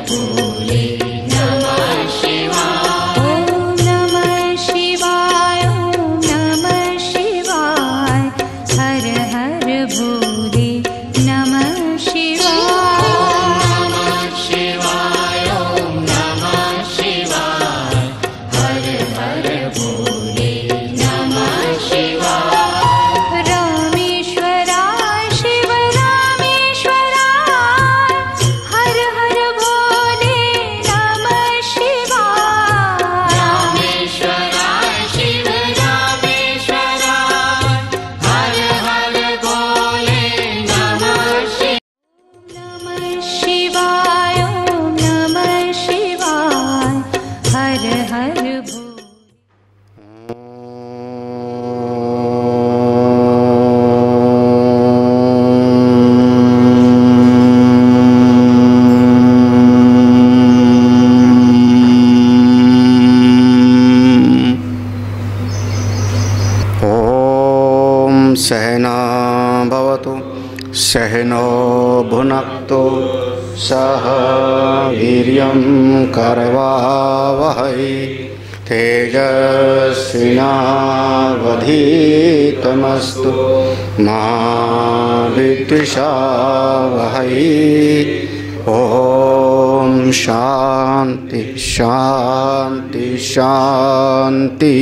भोले नमः शिवाय। ओम नमः शिवाय, ओम नमः शिवाय, हर हर भोले नमः शिवाय। ओम नमः शिवाय, ओम नमः शिवाय, हर हर भोले नमः शिवाय। रामेश्वराय शिव रामेश्वराय, हर हर भोले नमः शिवाय। रामेश्वराय शिव रामेश्वराय, हर हर भोले नमः शिवाय। ओम नमः शिवाय, हर हर भोले। ॐ सहना भवतु सहनो भुनक्तु सह वीर्यं करवावहै तेजस्विनावधीतमस्तु मा विद्विषावहै। ॐ शान्ति शान्ति शान्ति।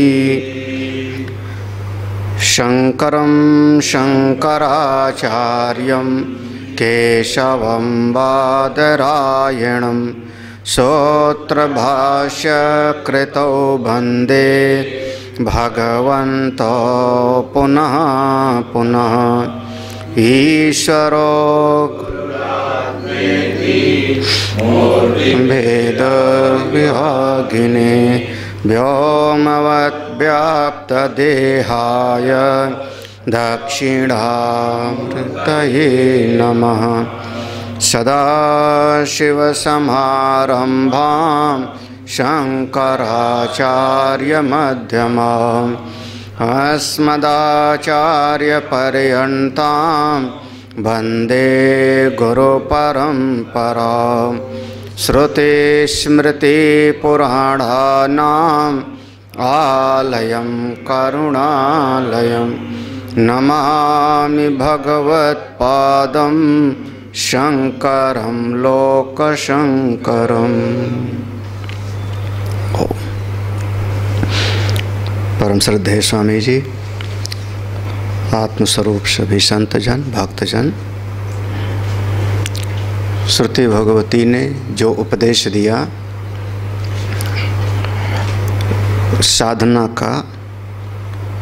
शङ्करं शङ्कराचार्यं केशवं बादरायणं सूत्रभाष्यकृतौ वन्दे भगवन्तौ पुनः पुनः। ईश्वरो भेदविभागिने व्योमवद्व्याप्तदेहाय दक्षिणामूर्तये नमः। सदाशिवसमारम्भां शङ्कराचार्यमध्यमाम् अस्मदाचार्यपर्यन्तां वन्दे गुरुपरम्पराम्। श्रुतिस्मृतिपुराणानाम् आलयं करुणालयं नमामि भगवत्पादं शङ्करं लोकशङ्करम्। परम श्रद्धेय स्वामी जी, आत्मस्वरूप सभी संतजन भक्तजन, श्रुति भगवती ने जो उपदेश दिया साधना का,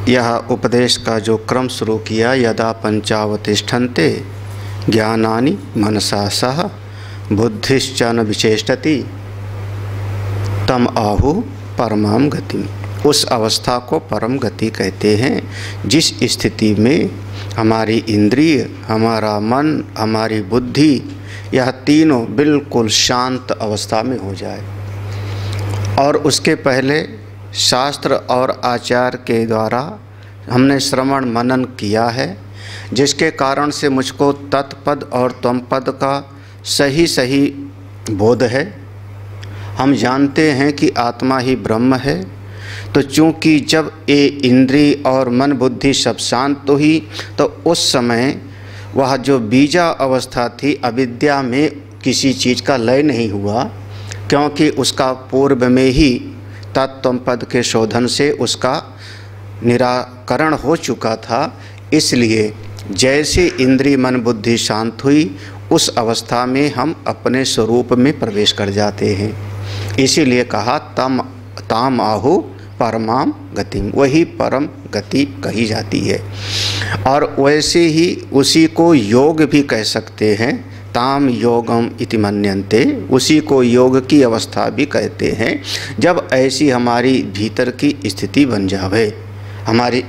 यह उपदेश का जो क्रम शुरू किया, यदा पंचावतिष्ठन्ते ज्ञानानि मनसा सह बुद्धिश्च न विचेष्टति तम आहु परमाम गति। उस अवस्था को परम गति कहते हैं जिस स्थिति में हमारी इंद्रिय, हमारा मन, हमारी बुद्धि, यह तीनों बिल्कुल शांत अवस्था में हो जाए। और उसके पहले शास्त्र और आचार के द्वारा हमने श्रवण मनन किया है, जिसके कारण से मुझको तत्पद और त्वमपद का सही सही बोध है। हम जानते हैं कि आत्मा ही ब्रह्म है। तो चूँकि जब ये इंद्रिय और मन बुद्धि सब शांत हुई, तो उस समय वह जो बीजा अवस्था थी, अविद्या में किसी चीज़ का लय नहीं हुआ, क्योंकि उसका पूर्व में ही तत्त्वपद के शोधन से उसका निराकरण हो चुका था। इसलिए जैसे इंद्रिय मन बुद्धि शांत हुई, उस अवस्था में हम अपने स्वरूप में प्रवेश कर जाते हैं। इसीलिए कहा ताम आहु परमाम गतिम, वही परम गति कही जाती है। और वैसे ही उसी को योग भी कह सकते हैं, ताम योगम इति मन्यन्ते, उसी को योग की अवस्था भी कहते हैं। जब ऐसी हमारी भीतर की स्थिति बन जावे, हमारी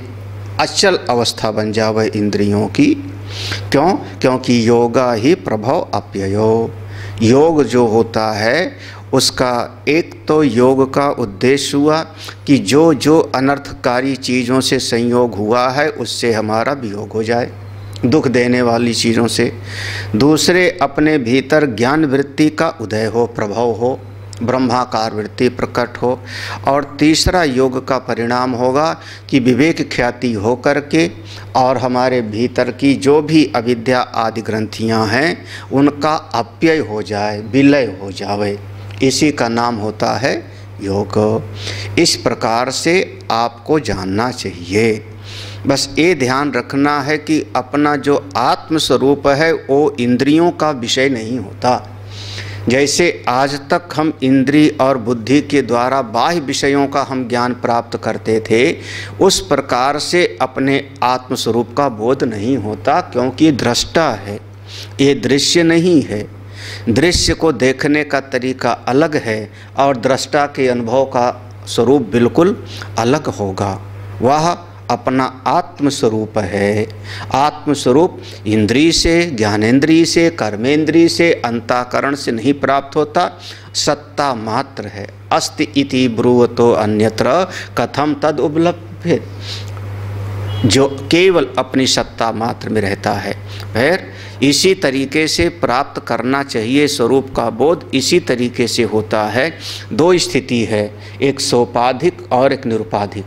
अचल अवस्था बन जावे इंद्रियों की। क्योंकि योगा ही प्रभव अप्ययो, योग जो होता है उसका एक तो योग का उद्देश्य हुआ कि जो अनर्थकारी चीज़ों से संयोग हुआ है उससे हमारा वियोग हो जाए। दुख देने वाली चीज़ों से, दूसरे अपने भीतर ज्ञान वृत्ति का उदय हो, प्रभाव हो, ब्रह्माकार वृत्ति प्रकट हो, और तीसरा योग का परिणाम होगा कि विवेक ख्याति हो करके और हमारे भीतर की जो भी अविद्या आदि ग्रंथियां हैं उनका अपव्यय हो जाए, विलय हो जाए। इसी का नाम होता है योग। इस प्रकार से आपको जानना चाहिए। बस ये ध्यान रखना है कि अपना जो आत्म स्वरूप है वो इंद्रियों का विषय नहीं होता। जैसे आज तक हम इंद्रिय और बुद्धि के द्वारा बाह्य विषयों का हम ज्ञान प्राप्त करते थे, उस प्रकार से अपने आत्म स्वरूप का बोध नहीं होता, क्योंकि दृष्टा है, ये दृश्य नहीं है। दृश्य को देखने का तरीका अलग है और दृष्टा के अनुभव का स्वरूप बिल्कुल अलग होगा। वह अपना आत्म स्वरूप है। आत्म स्वरूप इंद्रिय से, ज्ञानेंद्रिय से, कर्मेंद्रिय से, अंतःकरण से नहीं प्राप्त होता, सत्ता मात्र है। अस्ति इति ब्रुवतो अन्यत्र कथम तद उपलभ्येत, जो केवल अपनी सत्ता मात्र में रहता है। फिर इसी तरीके से प्राप्त करना चाहिए स्वरूप का बोध। इसी तरीके से होता है। दो स्थिति है, एक सोपाधिक और एक निरुपाधिक।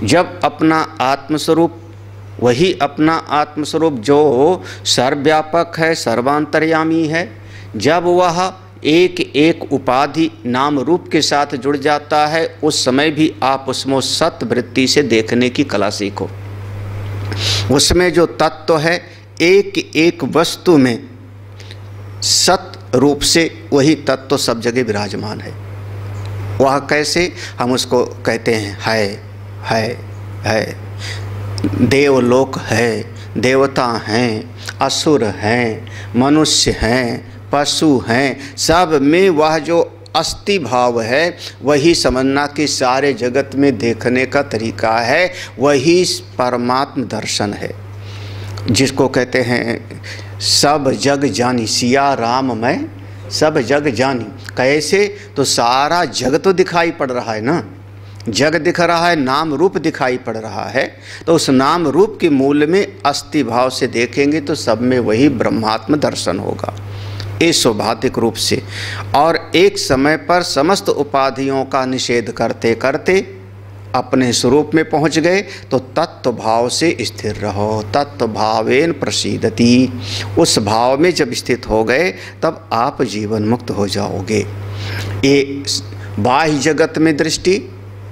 जब अपना आत्मस्वरूप, वही अपना आत्मस्वरूप जो सर्वव्यापक है, सर्वांतर्यामी है, जब वह एक एक उपाधि नाम रूप के साथ जुड़ जाता है, उस समय भी आप उसमें सत वृत्ति से देखने की कला सीखो। उसमें जो तत्व है, एक एक वस्तु में सत रूप से वही तत्व सब जगह विराजमान है। वह कैसे, हम उसको कहते हैं है। देवलोक है, देवता हैं, असुर हैं, मनुष्य हैं, पशु हैं, सब में वह जो अस्ति भाव है वही समझना कि सारे जगत में देखने का तरीका है, वही परमात्म दर्शन है, जिसको कहते हैं सब जग जानी, सिया राम मैं सब जग जानी। कैसे, तो सारा जग तो दिखाई पड़ रहा है ना, जग दिख रहा है, नाम रूप दिखाई पड़ रहा है, तो उस नाम रूप के मूल में अस्ति भाव से देखेंगे तो सब में वही ब्रह्मात्म दर्शन होगा, इस स्वाभाविक रूप से। और एक समय पर समस्त उपाधियों का निषेध करते करते अपने स्वरूप में पहुंच गए, तो तत्व भाव से स्थिर रहो। तत्व भावेन प्रसीदति, उस भाव में जब स्थित हो गए तब आप जीवन मुक्त हो जाओगे। ये बाह्य जगत में दृष्टि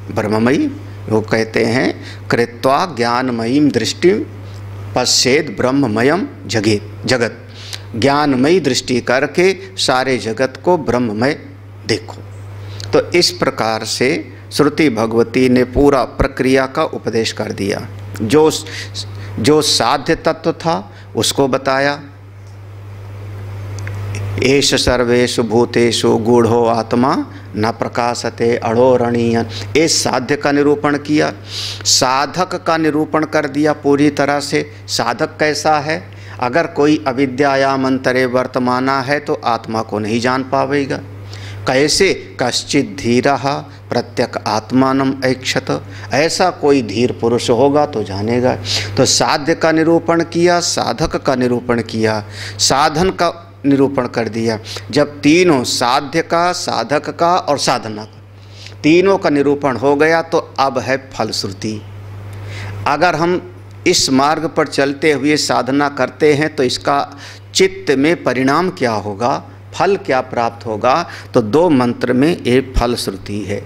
ब्रह्ममयी, वो कहते हैं कृत्वा ज्ञानमयीम दृष्टि पश्चेद ब्रह्ममयम जगत। ज्ञानमयी दृष्टि करके सारे जगत को ब्रह्ममय देखो। तो इस प्रकार से श्रुति भगवती ने पूरा प्रक्रिया का उपदेश कर दिया। जो साध्य तत्व था उसको बताया। एष सर्वेषु भूतेषु गूढ़ो आत्मा न प्रकाशते अड़ोरणीय, इस साध्य का निरूपण किया। साधक का निरूपण कर दिया पूरी तरह से। साधक कैसा है, अगर कोई अविद्यायाम अंतरे वर्तमाना है तो आत्मा को नहीं जान पावेगा। कैसे, कश्चित धीरः प्रत्यक आत्मानम ऐक्षत, ऐसा कोई धीर पुरुष होगा तो जानेगा। तो साध्य का निरूपण किया, साधक का निरूपण किया, साधन का निरूपण कर दिया। जब तीनों, साध्य का, साधक का और साधना का, तीनों का निरूपण हो गया तो अब है फलश्रुति। अगर हम इस मार्ग पर चलते हुए साधना करते हैं तो इसका चित्त में परिणाम क्या होगा, फल क्या प्राप्त होगा, तो दो मंत्र में एक फलश्रुति है।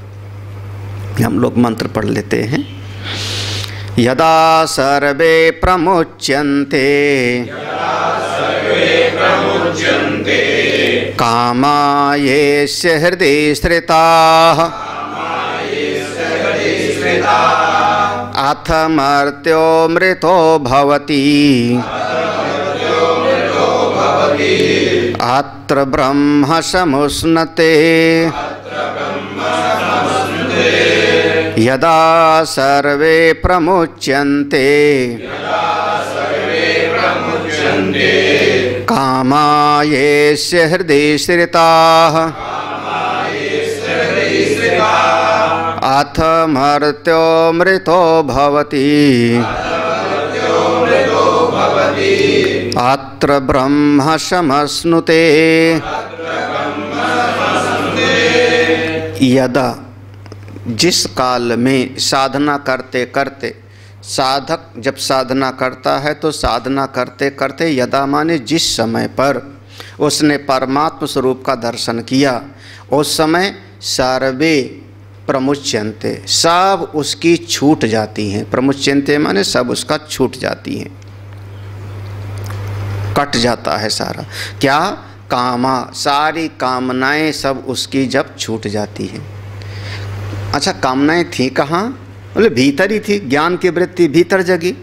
हम लोग मंत्र पढ़ लेते हैं। यदा सर्वे प्रमुच्यन्ते कामा येष्य हृदि स्थिताः अथ मर्त्यो मृतो भवति अत्र ब्रह्म समुष्णते यदा सर्वे प्रमुच्यन्ते कामा येष्य हृदि स्थिताः अथ मर्त्यो मृतो भवति अत्र ब्रह्म समश्नुते यदा, जिस काल में साधना करते करते, साधक जब साधना करता है तो साधना करते करते यदा माने जिस समय पर उसने परमात्म स्वरूप का दर्शन किया, उस समय सर्वे प्रमुच्यन्ते, सब उसकी छूट जाती हैं। प्रमुच्यन्ते माने सब उसका छूट जाती हैं, कट जाता है सारा। क्या? कामा, सारी कामनाएं सब उसकी जब छूट जाती हैं। अच्छा, कामनाएं थी कहाँ? बोले भीतर ही थी। ज्ञान की वृत्ति भीतर जगी,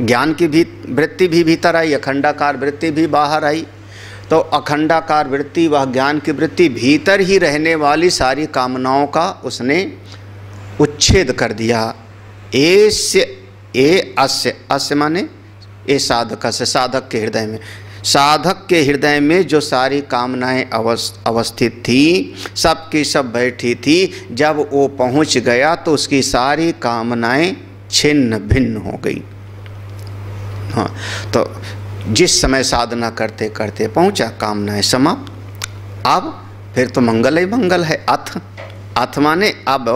ज्ञान की वृत्ति भी भीतर आई, अखंडाकार वृत्ति भी बाहर आई। तो अखंडाकार वृत्ति, वह ज्ञान की वृत्ति, भीतर ही रहने वाली सारी कामनाओं का उसने उच्छेद कर दिया। अस्य माने ए साधक से, साधक के हृदय में, साधक के हृदय में जो सारी कामनाएं अवस्थित थी, सब की सब बैठी थी, जब वो पहुंच गया तो उसकी सारी कामनाएं छिन्न भिन्न हो गई। हाँ, तो जिस समय साधना करते करते पहुंचा, कामनाएं समाप्त। अब फिर तो मंगल ही मंगल है। अथ माने अब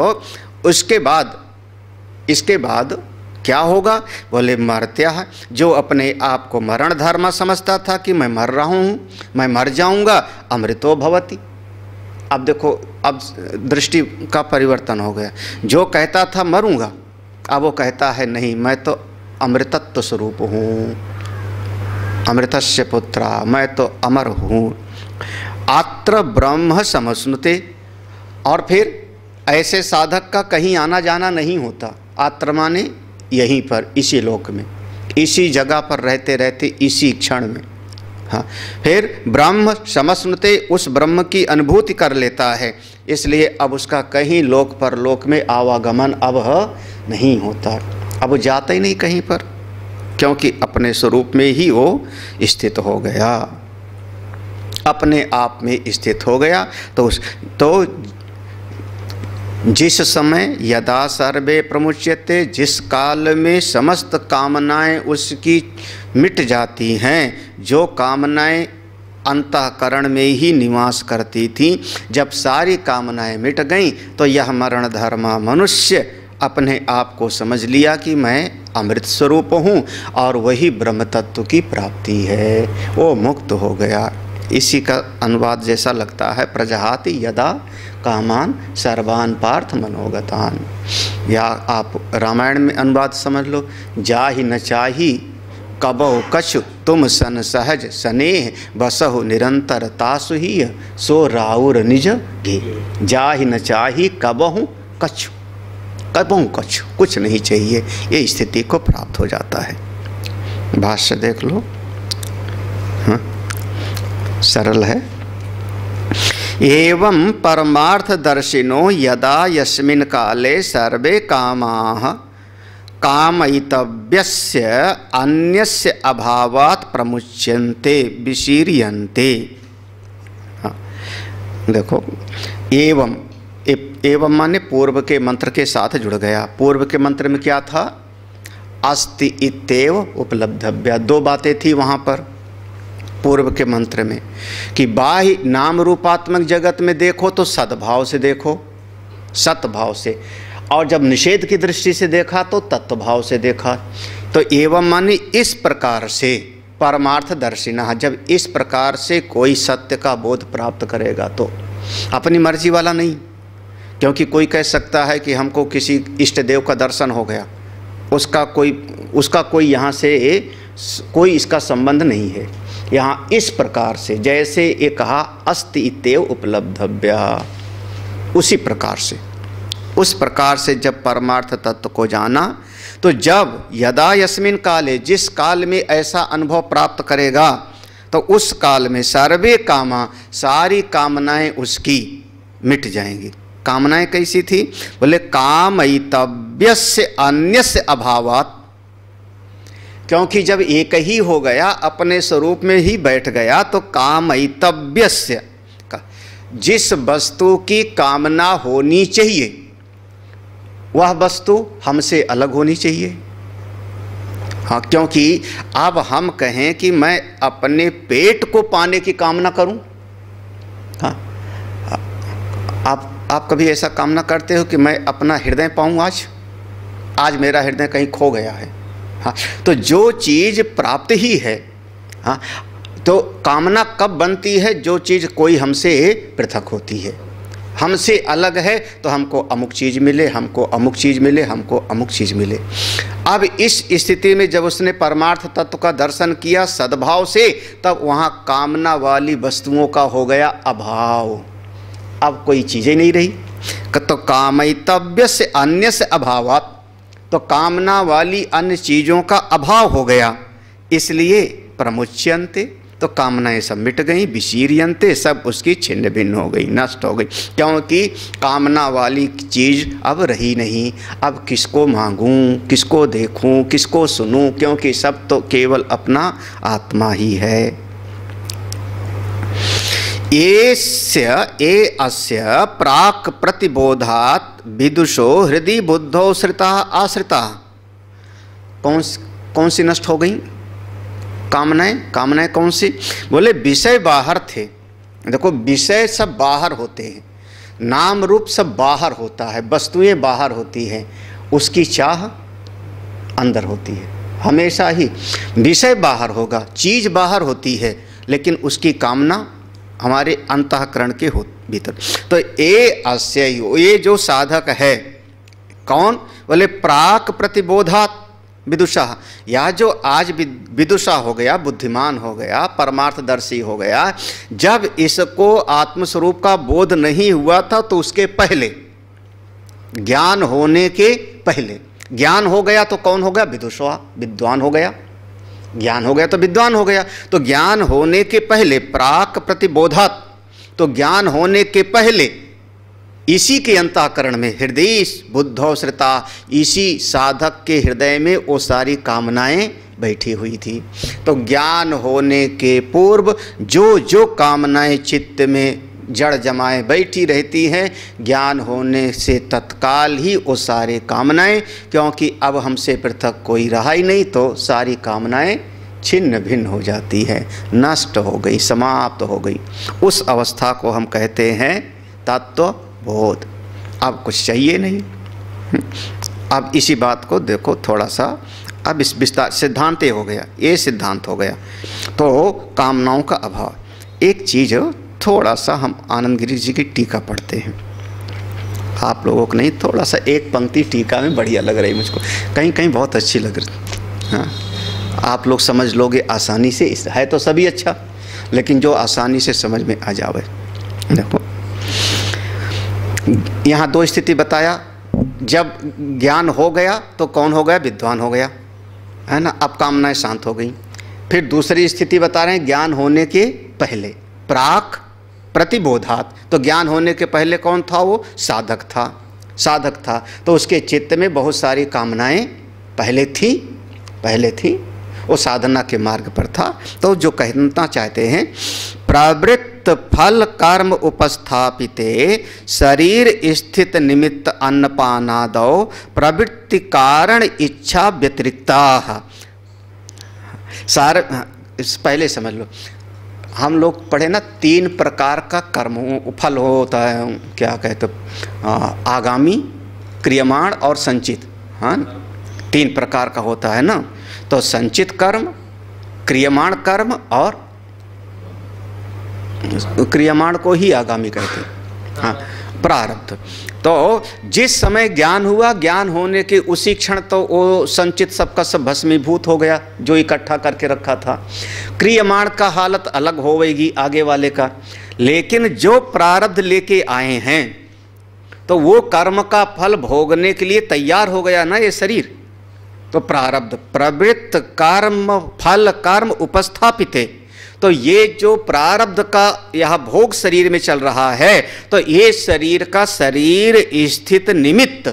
उसके बाद, इसके बाद क्या होगा? बोले मर्त्या है, जो अपने आप को मरण धर्म समझता था कि मैं मर रहा हूँ, मैं मर जाऊँगा, अमृतो भवति। अब देखो, अब दृष्टि का परिवर्तन हो गया। जो कहता था मरूंगा, अब वो कहता है नहीं, मैं तो अमृतत्व स्वरूप हूँ, अमृतस्य पुत्रा, मैं तो अमर हूँ। अत्र ब्रह्म समश्नुते, और फिर ऐसे साधक का कहीं आना जाना नहीं होता। अत्र माने यहीं पर, इसी लोक में, इसी जगह पर रहते रहते, इसी क्षण में। हाँ, फिर ब्रह्म समश्नुते, उस ब्रह्म की अनुभूति कर लेता है, इसलिए अब उसका कहीं लोक पर लोक में आवागमन अब नहीं होता। अब वो जाता ही नहीं कहीं पर, क्योंकि अपने स्वरूप में ही वो स्थित हो गया, अपने आप में स्थित हो गया। तो जिस समय यदा सर्वे प्रमुच्यते, जिस काल में समस्त कामनाएं उसकी मिट जाती हैं, जो कामनाएं अंतःकरण में ही निवास करती थीं, जब सारी कामनाएं मिट गईं तो यह मरण धर्मा मनुष्य अपने आप को समझ लिया कि मैं अमृत स्वरूप हूँ और वही ब्रह्म तत्व की प्राप्ति है, वो मुक्त हो गया। इसी का अनुवाद जैसा लगता है, प्रजहाति यदा कामान सर्वान पार्थ मनोगतान। या आप रामायण में अनुवाद समझ लो, जाहि न चाही कबहु कछु तुम सन सहज स्नेह बसहु निरंतर तासु ही सो राउर निज घे। जाहि न चाही कबहु कछु, कबहु कछु, कुछ नहीं चाहिए, ये स्थिति को प्राप्त हो जाता है। भाष्य देख लो, हाँ, सरल है। एवं परमार्थदर्शिनो यदा यस्मिन् काले सर्वे कामाः कामयितव्यस्य अन्यस्य अभावात् प्रमुच्यन्ते विशीर्यन्ते। हाँ, देखो, एवं माने पूर्व के मंत्र के साथ जुड़ गया। पूर्व के मंत्र में क्या था? अस्ति इत्येव उपलब्धव्या, दो बातें थी वहाँ पर पूर्व के मंत्र में, कि बाह्य नाम रूपात्मक जगत में देखो तो सद्भाव से देखो, सतभाव से, और जब निषेध की दृष्टि से देखा तो तत्वभाव से देखा। तो एवं माने इस प्रकार से परमार्थ दर्शिना, जब इस प्रकार से कोई सत्य का बोध प्राप्त करेगा तो अपनी मर्जी वाला नहीं, क्योंकि कोई कह सकता है कि हमको किसी इष्ट देव का दर्शन हो गया, उसका कोई यहाँ से कोई इसका संबंध नहीं है। यहाँ इस प्रकार से, जैसे ये कहा अस्ति इत्येव उपलब्धव्या, उसी प्रकार से, उस प्रकार से जब परमार्थ तत्व को जाना, तो जब यदा यस्मिन काले, जिस काल में ऐसा अनुभव प्राप्त करेगा, तो उस काल में सर्वे कामा, सारी कामनाएं उसकी मिट जाएंगी। कामनाएं कैसी थी? बोले कामयितव्यस्य अन्यस्य अभावात्, क्योंकि जब एक ही हो गया, अपने स्वरूप में ही बैठ गया, तो कामयितव्यस्य, जिस वस्तु की कामना होनी चाहिए वह वस्तु हमसे अलग होनी चाहिए। हाँ, क्योंकि अब हम कहें कि मैं अपने पेट को पाने की कामना करूं। हाँ, आप कभी ऐसा कामना करते हो कि मैं अपना हृदय पाऊं, आज मेरा हृदय कहीं खो गया है। हाँ, तो जो चीज़ प्राप्त ही है, हाँ, तो कामना कब बनती है? जो चीज़ कोई हमसे पृथक होती है, हमसे अलग है, तो हमको अमुक चीज़ मिले, हमको अमुक चीज़ मिले, हमको अमुक चीज़ मिले। अब इस स्थिति में जब उसने परमार्थ तत्व का दर्शन किया सद्भाव से, तब वहाँ कामना वाली वस्तुओं का हो गया अभाव। अब कोई चीज़ें नहीं रही। तो कामयितव्य से अन्य से अभावात्, तो कामना वाली अन्य चीज़ों का अभाव हो गया, इसलिए प्रमुच्यन्ते, तो कामनाएं सब मिट गई। विशीर्यन्ते, सब उसकी छिन्न भिन्न हो गई, नष्ट हो गई, क्योंकि कामना वाली चीज़ अब रही नहीं। अब किसको मांगूं, किसको देखूं, किसको सुनूं, क्योंकि सब तो केवल अपना आत्मा ही है। अस्य प्राक प्रतिबोधात् विदुषो हृदय बुद्धौ श्रिता आश्रिता। कौन सी नष्ट हो गई? कामनाएं कौन सी? बोले विषय बाहर थे। देखो, विषय सब बाहर होते हैं, नाम रूप सब बाहर होता है, वस्तुएं बाहर होती हैं, उसकी चाह अंदर होती है। हमेशा ही विषय बाहर होगा, चीज़ बाहर होती है, लेकिन उसकी कामना हमारे अंतःकरण के भीतर। तो ये जो साधक है, कौन? बोले प्राक प्रतिबोधात् विदुषा, या जो आज विदुषा हो गया, बुद्धिमान हो गया, परमार्थदर्शी हो गया, जब इसको आत्मस्वरूप का बोध नहीं हुआ था, तो उसके पहले, ज्ञान होने के पहले, ज्ञान हो गया तो कौन हो गया? विदुषा, विद्वान हो गया। ज्ञान हो गया तो विद्वान हो गया। तो ज्ञान होने के पहले प्राक प्रतिबोधात्, तो ज्ञान होने के पहले इसी के अंतःकरण में हृदय बुद्धौ श्रिता, इसी साधक के हृदय में वो सारी कामनाएं बैठी हुई थी। तो ज्ञान होने के पूर्व जो जो कामनाएं चित्त में जड़ जमाए बैठी रहती हैं, ज्ञान होने से तत्काल ही वो सारे कामनाएं, क्योंकि अब हमसे पृथक कोई रहा ही नहीं, तो सारी कामनाएं छिन्न भिन्न हो जाती है, नष्ट हो गई, समाप्त हो गई। उस अवस्था को हम कहते हैं तत्व बोध। अब कुछ चाहिए नहीं। अब इसी बात को देखो थोड़ा सा, अब इस विस्तार सिद्धांत हो गया, ये सिद्धांत हो गया। तो कामनाओं का अभाव। एक चीज़ थोड़ा सा हम आनंद गिरी जी की टीका पढ़ते हैं, आप लोगों को नहीं, थोड़ा सा एक पंक्ति टीका में बढ़िया लग रही मुझको, कहीं कहीं बहुत अच्छी लग रही। हाँ, आप लोग समझ लोगे आसानी से, इस है तो सभी अच्छा, लेकिन जो आसानी से समझ में आ जावे। देखो, यहाँ दो स्थिति बताया। जब ज्ञान हो गया तो कौन हो गया? विद्वान हो गया, है ना। अब कामनाएं शांत हो गई। फिर दूसरी स्थिति बता रहे हैं, ज्ञान होने के पहले प्राक प्रतिबोधात्, तो ज्ञान होने के पहले कौन था? वो साधक था। तो उसके चित्त में बहुत सारी कामनाएं पहले थी, वो साधना के मार्ग पर था। तो जो कहना चाहते हैं, प्रवृत्त फल कर्म उपस्थापिते शरीर स्थित निमित्त अन्नपानादौ प्रवृत्ति कारण इच्छा व्यतिरिक्ता। पहले समझ लो, हम लोग पढ़े ना, 3 प्रकार का कर्म फल होता है, क्या कहते, आगामी, क्रियमाण और संचित। हाँ, 3 प्रकार का होता है ना। तो संचित कर्म, क्रियमाण कर्म, और क्रियमाण को ही आगामी कहते हैं। हाँ, प्रारब्ध। तो जिस समय ज्ञान हुआ, ज्ञान होने के उसी क्षण तो वो संचित सबका सब भस्मीभूत हो गया, जो इकट्ठा करके रखा था। क्रियमाण का हालत अलग होवेगी आगे वाले का, लेकिन जो प्रारब्ध लेके आए हैं, तो वो कर्म का फल भोगने के लिए तैयार हो गया ना ये शरीर। तो प्रारब्ध, प्रवृत्त कर्म फल कर्म उपस्थापित है। तो ये जो प्रारब्ध का यह भोग शरीर में चल रहा है, तो ये शरीर का शरीर स्थित निमित्त,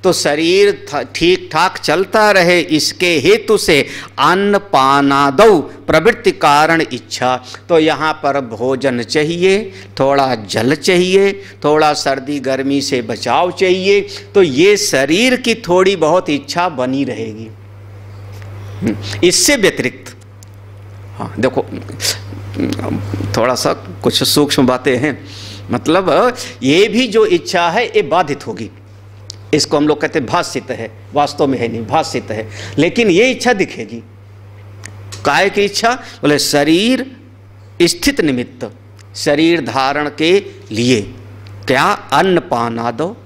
तो शरीर ठीक ठाक चलता रहे, इसके हेतु से अन्न पानादौ प्रवृत्ति कारण इच्छा। तो यहाँ पर भोजन चाहिए, थोड़ा जल चाहिए, थोड़ा सर्दी गर्मी से बचाव चाहिए, तो ये शरीर की थोड़ी बहुत इच्छा बनी रहेगी। इससे व्यतिरिक्त, हाँ देखो थोड़ा सा कुछ सूक्ष्म बातें हैं, मतलब ये भी जो इच्छा है ये बाधित होगी। इसको हम लोग कहते हैं भाषित है, वास्तव में है नहीं, भाषित है, लेकिन ये इच्छा दिखेगी। काय की इच्छा? बोले शरीर स्थित निमित्त, शरीर धारण के लिए क्या? अन्न पान आदो,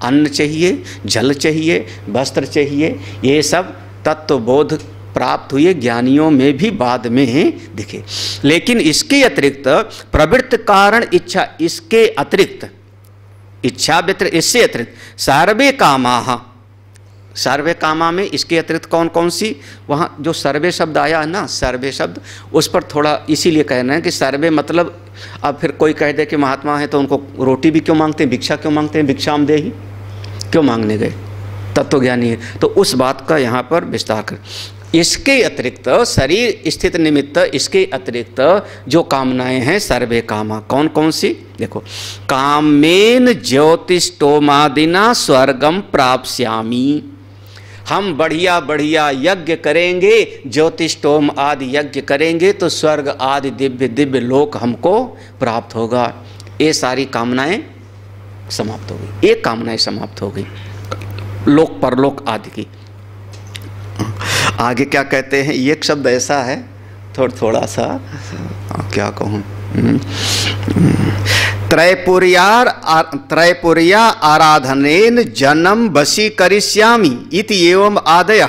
अन्न चाहिए, जल चाहिए, वस्त्र चाहिए, ये सब तत्वबोध प्राप्त हुए ज्ञानियों में भी बाद में दिखे। लेकिन इसके अतिरिक्त प्रवृत्त कारण इच्छा, इसके अतिरिक्त इच्छा व्यतिरिक्त, इससे अतिरिक्त सर्वे कामाः, सर्वे कामा में इसके अतिरिक्त कौन कौन सी? वहाँ जो सर्वे शब्द आया है ना, सर्वे शब्द, उस पर थोड़ा इसीलिए कहना है कि सर्वे मतलब, अब फिर कोई कह दे कि महात्मा है तो उनको रोटी भी क्यों मांगते हैं, भिक्षा क्यों मांगते हैं, भिक्षाम देहि क्यों मांगने गए, तत्वज्ञानी है। तो उस बात का यहाँ पर विस्तार कर। इसके अतिरिक्त शरीर स्थित निमित्त, इसके अतिरिक्त जो कामनाएं हैं सर्वे कामा, कौन कौन सी? देखो, कामेन ज्योतिष्टोमादिना स्वर्गम प्राप्स्यामि, हम बढ़िया बढ़िया यज्ञ करेंगे, ज्योतिष्टोम आदि यज्ञ करेंगे तो स्वर्ग आदि दिव्य दिव्य लोक हमको प्राप्त होगा। ये सारी कामनाएं समाप्त हो गई, एक कामनाएं समाप्त हो गई लोक परलोक आदि की। आगे क्या कहते हैं? एक शब्द ऐसा है थोड़ा सा क्या कहूँ, त्रैपुर्या आराधनेन जन्म वशी करिष्यामि इति एवं आदय।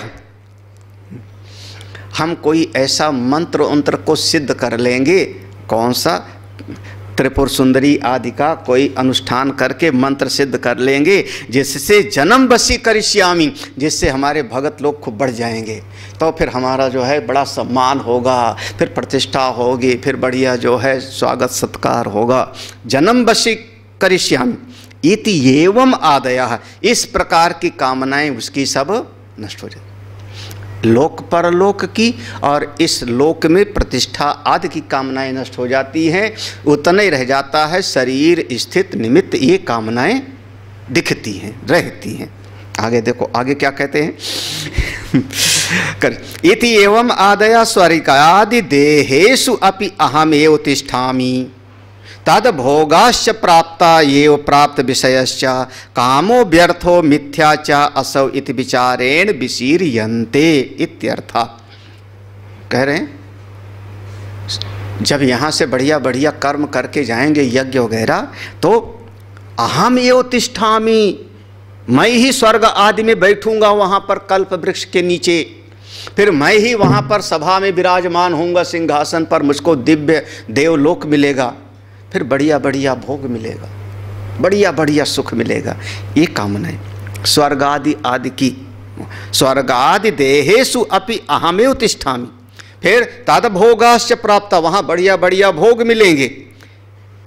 हम कोई ऐसा मंत्र उंत्र को सिद्ध कर लेंगे, कौन सा? त्रिपुर सुंदरी आदि का कोई अनुष्ठान करके मंत्र सिद्ध कर लेंगे, जिससे जन्म वशी करिष्यामि, जिससे हमारे भगत लोग खूब बढ़ जाएंगे, तो फिर हमारा जो है बड़ा सम्मान होगा, फिर प्रतिष्ठा होगी, फिर बढ़िया जो है स्वागत सत्कार होगा। जन्म वशी करिष्यामि इति एवं आदयः, इस प्रकार की कामनाएं उसकी सब नष्ट हो जाती, लोक परलोक की और इस लोक में प्रतिष्ठा आदि की कामनाएं नष्ट हो जाती हैं। उतना ही रह जाता है शरीर स्थित निमित्त, ये कामनाएं दिखती हैं, रहती हैं। आगे देखो, आगे क्या कहते हैं? कर इति एवं आदया स्वर्गादि देहेषु अपि अहमेव तिष्ठामि तद भोगाश्च प्राप्ता एव प्राप्त विषयश्च कामो व्यर्थो मिथ्या च असौ इति विचारेण विशीर्यन्ते इत्यर्थ। कह रहे हैं जब यहाँ से बढ़िया बढ़िया कर्म करके जाएंगे यज्ञ वगैरह, तो अहम एव तिष्ठामि, मैं ही स्वर्ग आदि में बैठूंगा वहाँ पर कल्प वृक्ष के नीचे, फिर मैं ही वहाँ पर सभा में विराजमान होऊंगा सिंहासन पर, मुझको दिव्य देवलोक मिलेगा, फिर बढ़िया बढ़िया भोग मिलेगा, बढ़िया बढ़िया सुख मिलेगा। ये कामना है स्वर्गादि आदि की। स्वर्गादि देहेषु अपि अहमेव तिष्ठामि, फिर तद भोगाश्च प्राप्त, वहाँ बढ़िया बढ़िया भोग मिलेंगे।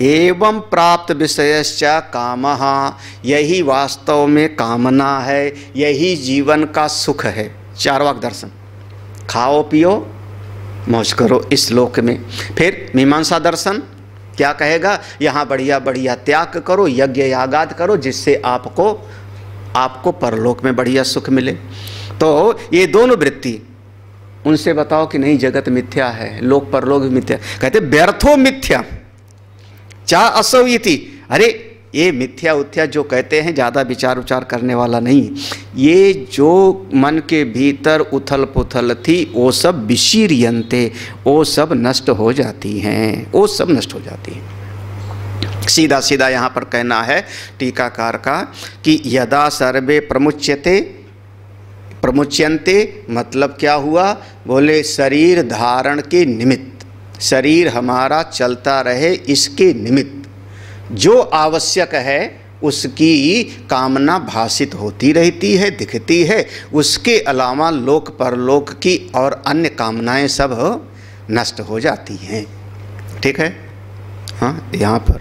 एवं प्राप्त विषयश्च कामः, यही वास्तव में कामना है, यही जीवन का सुख है। चारवाक दर्शन, खाओ पियो मौज करो इस लोक में। फिर मीमांसा दर्शन क्या कहेगा? यहाँ बढ़िया बढ़िया त्याग करो, यज्ञ यागाद करो, जिससे आपको परलोक में बढ़िया सुख मिले। तो ये दोनों वृत्ति, उनसे बताओ कि नहीं जगत मिथ्या है, लोक परलोक मिथ्या, कहते व्यर्थो मिथ्या चा असौ इति। अरे ये मिथ्या उथ्या जो कहते हैं ज़्यादा विचार उचार करने वाला नहीं, ये जो मन के भीतर उथल पुथल थी वो सब विशीर्यन्ते, वो सब नष्ट हो जाती हैं, वो सब नष्ट हो जाती हैं। सीधा सीधा यहाँ पर कहना है टीकाकार का कि यदा सर्वे प्रमुच्यन्ते, मतलब क्या हुआ? बोले शरीर धारण के निमित्त, शरीर हमारा चलता रहे इसके निमित्त जो आवश्यक है उसकी कामना भाषित होती रहती है, दिखती है। उसके अलावा लोक परलोक की और अन्य कामनाएं सब नष्ट हो जाती हैं। ठीक है, हाँ यहाँ पर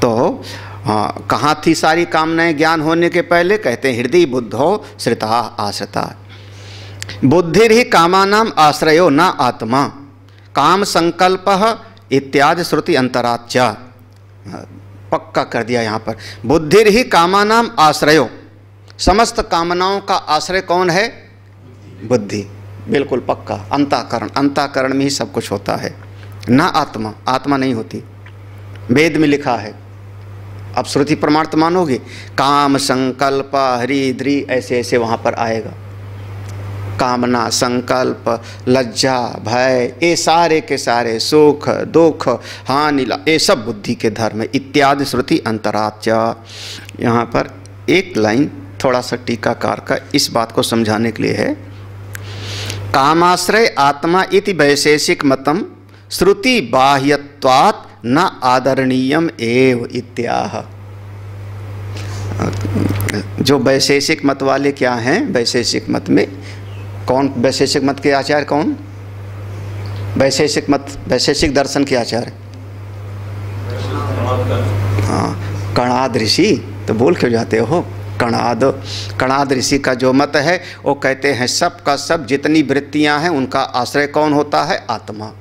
तो हाँ, कहाँ थी सारी कामनाएं ज्ञान होने के पहले? कहते हैं हृदय बुद्धो श्रिता आश्रिता, बुद्धिर ही कामानाम आश्रयो न आत्मा, काम संकल्प इत्यादि श्रुति अंतराच्च। पक्का कर दिया यहाँ पर, बुद्धिर ही कामानाम आश्रयो, समस्त कामनाओं का आश्रय कौन है? बुद्धि। बिल्कुल पक्का। अंतःकरण, अंतःकरण में ही सब कुछ होता है, ना आत्मा, आत्मा नहीं होती। वेद में लिखा है, अब श्रुति प्रमाण तो मानोगे, काम संकल्प हरि द्रि ऐसे ऐसे वहाँ पर आएगा। कामना, संकल्प, लज्जा, भय, ये सारे के सारे, सुख दुख हानि, ये सब बुद्धि के धर्म इत्यादि श्रुति अंतराच। यहाँ पर एक लाइन थोड़ा सा टीकाकार का इस बात को समझाने के लिए है। कामाश्रय आत्मा इति वैशेषिक मतम श्रुति बाह्यत्वात् न आदरणीयम एव इत्याह। जो वैशेषिक मत वाले क्या हैं, वैशेषिक मत में कौन, वैशेषिक मत के आचार्य कौन? वैशेषिक मत, वैशेषिक दर्शन के आचार्य, हाँ, कणाद ऋषि। तो बोल क्यों जाते हो? कणाद ऋषि का जो मत है वो कहते हैं सब का सब जितनी वृत्तियां हैं उनका आश्रय कौन होता है? आत्मा।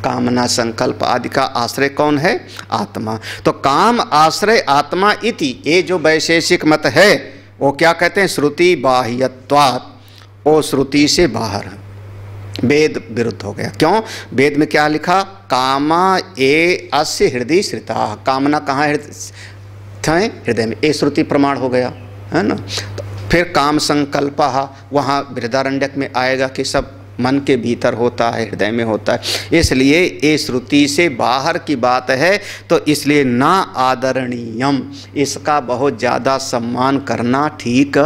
कामना संकल्प आदि का आश्रय कौन है? आत्मा। तो काम आश्रय आत्मा इति, ये जो वैशेषिक मत है वो क्या कहते हैं? श्रुति बाह्यत्वात्, वो श्रुति से बाहर है, वेद विरुद्ध हो गया। क्यों? वेद में क्या लिखा? कामा ए अस्य हृदय श्रिता। कामना कहाँ है? हृदय में। ये श्रुति प्रमाण हो गया, है ना। तो फिर काम संकल्प वहाँ बृहदारण्यक में आएगा कि सब मन के भीतर होता है, हृदय में होता है, इसलिए ये श्रुति से बाहर की बात है। तो इसलिए ना आदरणीयम, इसका बहुत ज़्यादा सम्मान करना ठीक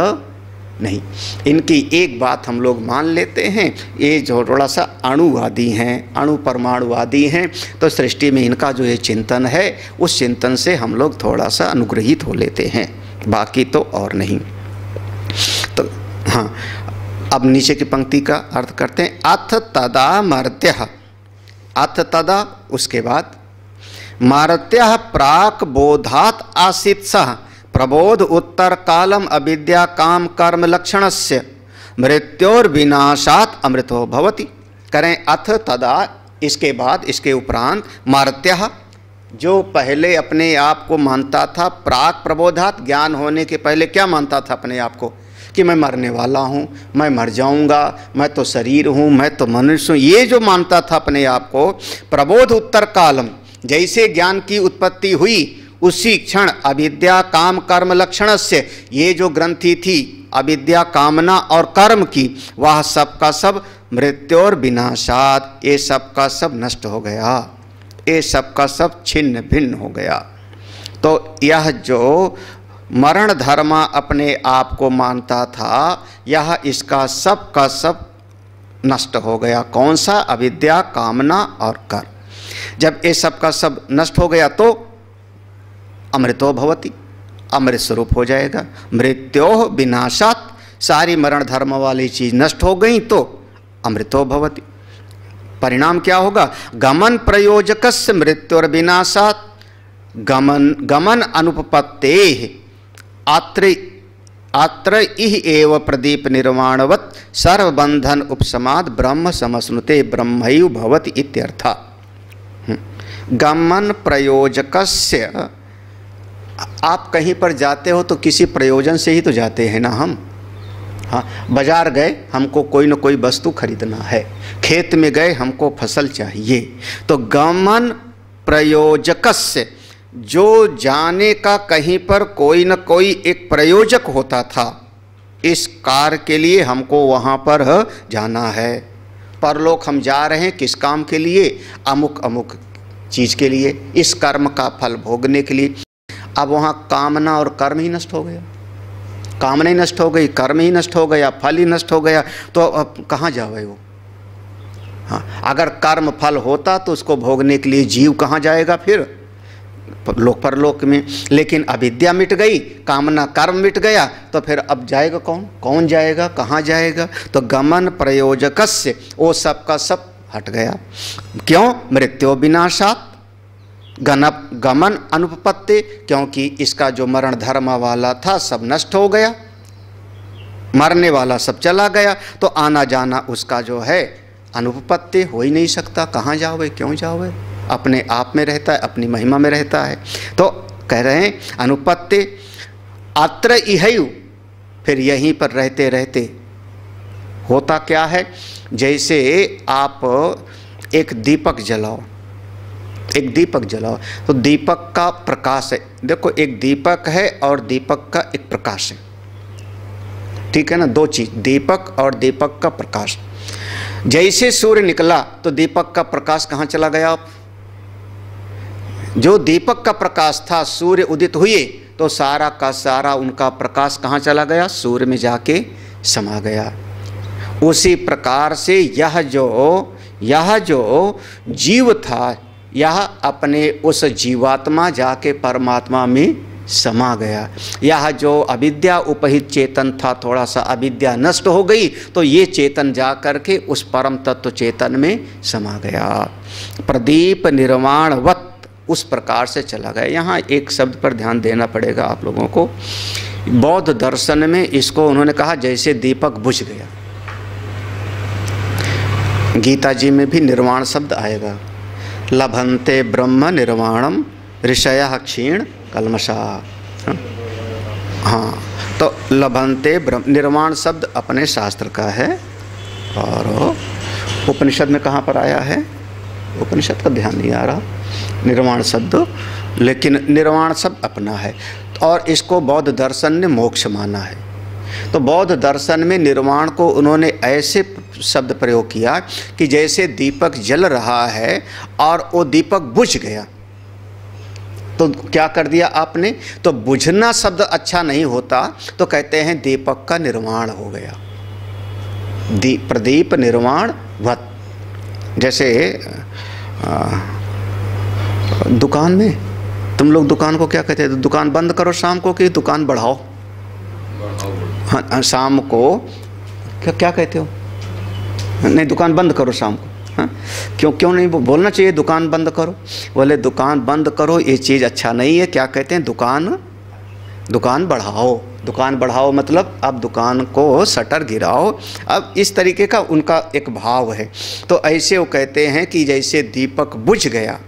नहीं। इनकी एक बात हम लोग मान लेते हैं, ये जो थोड़ा सा अणुवादी हैं, अणु परमाणुवादी हैं, तो सृष्टि में इनका जो ये चिंतन है उस चिंतन से हम लोग थोड़ा सा अनुग्रहित हो लेते हैं, बाकी तो और नहीं। तो हाँ, अब नीचे की पंक्ति का अर्थ करते हैं। अथ तदा मर्त्य, अथ तदा उसके बाद, मर्त्य प्राक बोधात आसीत सह प्रबोध उत्तर कालम अविद्या काम कर्म लक्षणस्य मृत्योर विनाशात अमृतो भवति। करें अथ तदा, इसके बाद, इसके उपरांत, मर्त्य जो पहले अपने आप को मानता था, प्राक प्रबोधात, ज्ञान होने के पहले क्या मानता था अपने आप को? कि मैं मरने वाला हूँ, मैं मर जाऊँगा, मैं तो शरीर हूँ, मैं तो मनुष्य हूँ, ये जो मानता था अपने आप को, प्रबोध उत्तर कालम, जैसे ज्ञान की उत्पत्ति हुई उसी क्षण अविद्या काम कर्म लक्षण से, ये जो ग्रंथि थी अविद्या कामना और कर्म की, वह सब का सब मृत्योर विनाशात, ये सब का सब नष्ट हो गया, ये सब का सब छिन्न भिन्न हो गया। तो यह जो मरण धर्म अपने आप को मानता था, यह इसका सब का सब नष्ट हो गया। कौन सा? अविद्या कामना और कर्म। जब ये सब का सब नष्ट हो गया तो अमृतो भवति, अमृत स्वरूप हो जाएगा। मृत्योः विनाशात, सारी मरण धर्म वाली चीज नष्ट हो गई तो अमृतो भवति। परिणाम क्या होगा? गमन प्रयोजकस्य मृत्युर्विनाशात गमन अनुपपत्तेः अत्र इह एव प्रदीप निर्वाणवत् सर्वबंधन उपशमाद ब्रह्म समश्नुते ब्रह्मैव भवति इत्यर्थ। गमन प्रयोजकस्य, आप कहीं पर जाते हो तो किसी प्रयोजन से ही तो जाते हैं ना हम। हाँ, बाजार गए, हमको कोई न कोई वस्तु खरीदना है, खेत में गए, हमको फसल चाहिए, तो गमन प्रयोजकस्य, जो जाने का कहीं पर कोई न कोई एक प्रयोजक होता था, इस कार्य के लिए हमको वहाँ पर जाना है। परलोक हम जा रहे हैं किस काम के लिए? अमुक अमुक चीज़ के लिए, इस कर्म का फल भोगने के लिए। अब वहाँ कामना और कर्म ही नष्ट हो गया, कामना ही नष्ट हो गई, कर्म ही नष्ट हो गया, फल ही नष्ट हो गया, तो अब कहाँ जावे वो? हाँ, अगर कर्म फल होता तो उसको भोगने के लिए जीव कहाँ जाएगा फिर? लोक परलोक में। लेकिन अविद्या मिट गई, कामना कर्म मिट गया, तो फिर अब जाएगा कौन? कौन जाएगा? कहाँ जाएगा? तो गमन प्रयोजकस्य, वो सब का सब हट गया। क्यों? मृत्यु विनाशात गमन अनुपपत्ति, क्योंकि इसका जो मरण धर्म वाला था सब नष्ट हो गया, मरने वाला सब चला गया, तो आना जाना उसका जो है अनुपपत्ति हो ही नहीं सकता। कहाँ जाओगे? क्यों जाओगे? अपने आप में रहता है, अपनी महिमा में रहता है। तो कह रहे हैं अनुपत्ति अत्र इहयु, फिर यहीं पर रहते रहते होता क्या है, जैसे आप एक दीपक जलाओ, एक दीपक जलाओ तो दीपक का प्रकाश है, देखो एक दीपक है और दीपक का एक प्रकाश है, ठीक है ना, दो चीज, दीपक और दीपक का प्रकाश। जैसे सूर्य निकला तो दीपक का प्रकाश कहाँ चला गया? जो दीपक का प्रकाश था, सूर्य उदित हुए तो सारा का सारा उनका प्रकाश कहाँ चला गया? सूर्य में जाके समा गया। उसी प्रकार से यह जो जीव था, यह अपने उस जीवात्मा जाके परमात्मा में समा गया। यह जो अविद्या उपहित चेतन था, थोड़ा सा अविद्या नष्ट हो गई तो ये चेतन जा करके उस परम तत्व चेतन में समा गया। प्रदीप निर्वाणवत उस प्रकार से चला गया। यहाँ एक शब्द पर ध्यान देना पड़ेगा आप लोगों को। बौद्ध दर्शन में इसको उन्होंने कहा जैसे दीपक बुझ गया। गीता जी में भी निर्वाण शब्द आएगा, लभन्ते ब्रह्म निर्वाणम ऋषयः क्षीण कल्मषा। हाँ, तो लभन्ते ब्रह्म, निर्वाण शब्द अपने शास्त्र का है और उपनिषद में कहाँ पर आया है? उपनिषद का ध्यान नहीं आ रहा निर्वाण शब्द, लेकिन निर्वाण शब्द अपना है और इसको बौद्ध दर्शन ने मोक्ष माना है। तो बौद्ध दर्शन में निर्वाण को उन्होंने ऐसे शब्द प्रयोग किया कि जैसे दीपक जल रहा है और वो दीपक बुझ गया, तो क्या कर दिया आपने? तो बुझना शब्द अच्छा नहीं होता, तो कहते हैं दीपक का निर्वाण हो गया, प्रदीप निर्वाण वत। जैसे दुकान में तुम लोग दुकान को क्या कहते हैं? दुकान बंद करो शाम को कि दुकान बढ़ाओ? हाँ, शाम को क्या कहते हो? नहीं, दुकान बंद करो शाम को। हाँ, क्यों नहीं बोलना चाहिए दुकान बंद करो? बोले दुकान बंद करो ये चीज़ अच्छा नहीं है। क्या कहते हैं? दुकान बढ़ाओ। दुकान बढ़ाओ मतलब अब दुकान को शटर गिराओ। अब इस तरीके का उनका एक भाव है। तो ऐसे वो कहते हैं कि जैसे दीपक बुझ गया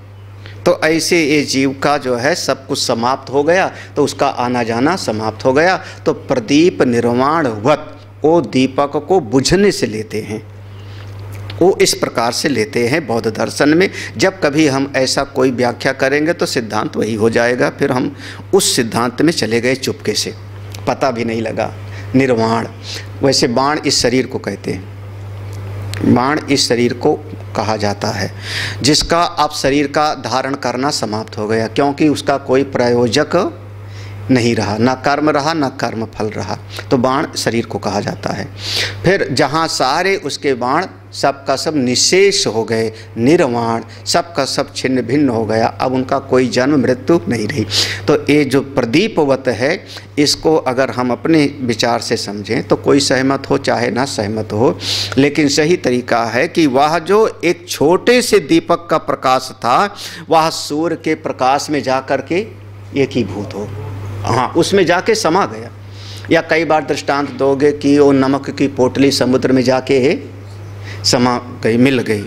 तो ऐसे ये जीव का जो है सब कुछ समाप्त हो गया, तो उसका आना जाना समाप्त हो गया। तो प्रदीप निर्वाणवत, वो दीपक को बुझने से लेते हैं, वो इस प्रकार से लेते हैं बौद्ध दर्शन में। जब कभी हम ऐसा कोई व्याख्या करेंगे तो सिद्धांत वही हो जाएगा, फिर हम उस सिद्धांत में चले गए चुपके से, पता भी नहीं लगा। निर्वाण, वैसे बाण इस शरीर को कहते हैं, बाण इस शरीर को कहा जाता है जिसका अब शरीर का धारण करना समाप्त हो गया, क्योंकि उसका कोई प्रयोजक नहीं रहा, ना कर्म रहा ना कर्म फल रहा, तो बाण शरीर को कहा जाता है। फिर जहाँ सारे उसके बाण सब का सब निशेष हो गए, निर्वाण, सब का सब छिन्न भिन्न हो गया, अब उनका कोई जन्म मृत्यु नहीं रही। तो ये जो प्रदीपवत है, इसको अगर हम अपने विचार से समझें तो कोई सहमत हो चाहे ना सहमत हो, लेकिन सही तरीका है कि वह जो एक छोटे से दीपक का प्रकाश था वह सूर्य के प्रकाश में जा कर के एकीभूत हो, हाँ उसमें जाके समा गया। या कई बार दृष्टांत दोगे कि वो नमक की पोटली समुद्र में जाके समा गई, मिल गई,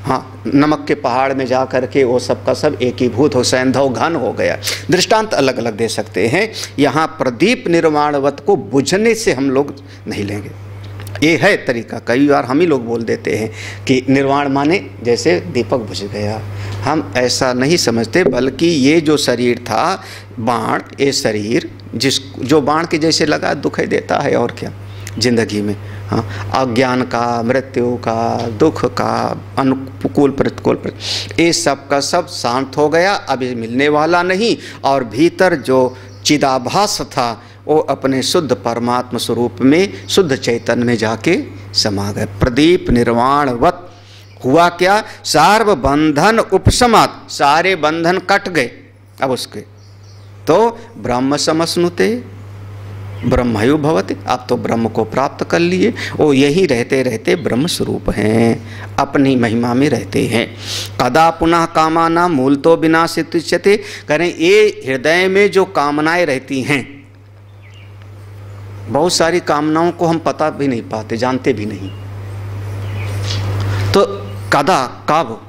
हाँ नमक के पहाड़ में जा कर के वो सब का सब एकीभूत हो, सैंधव घन हो गया। दृष्टांत अलग अलग दे सकते हैं। यहाँ प्रदीप निर्वाणवत को बुझने से हम लोग नहीं लेंगे, ये है तरीका। कई बार हम ही लोग बोल देते हैं कि निर्वाण माने जैसे दीपक बुझ गया, हम ऐसा नहीं समझते, बल्कि ये जो शरीर था बाण, ये शरीर जो बाण के जैसे लगा दुखाई देता है और क्या जिंदगी में, हाँ अज्ञान का, मृत्यु का, दुख का, अनुकूल प्रतिकूल, ये सब का सब शांत हो गया, अभी मिलने वाला नहीं। और भीतर जो चिदाभास था वो अपने शुद्ध परमात्मा स्वरूप में, शुद्ध चैतन्य में जाके समा गए। प्रदीप निर्वाणवत हुआ क्या? सार्व बंधन उपशमात, सारे बंधन कट गए अब उसके, तो ब्रह्म समश्नुते ब्रह्मयु भवति, अब तो ब्रह्म को प्राप्त कर लिए, वो यही रहते रहते ब्रह्म स्वरूप हैं, अपनी महिमा में रहते हैं। कदा पुनः कामाना मूल तो विनाशितुच्यते, करें ये हृदय में जो कामनाएं रहती हैं, बहुत सारी कामनाओं को हम पता भी नहीं पाते, जानते भी नहीं, तो कदा, कब,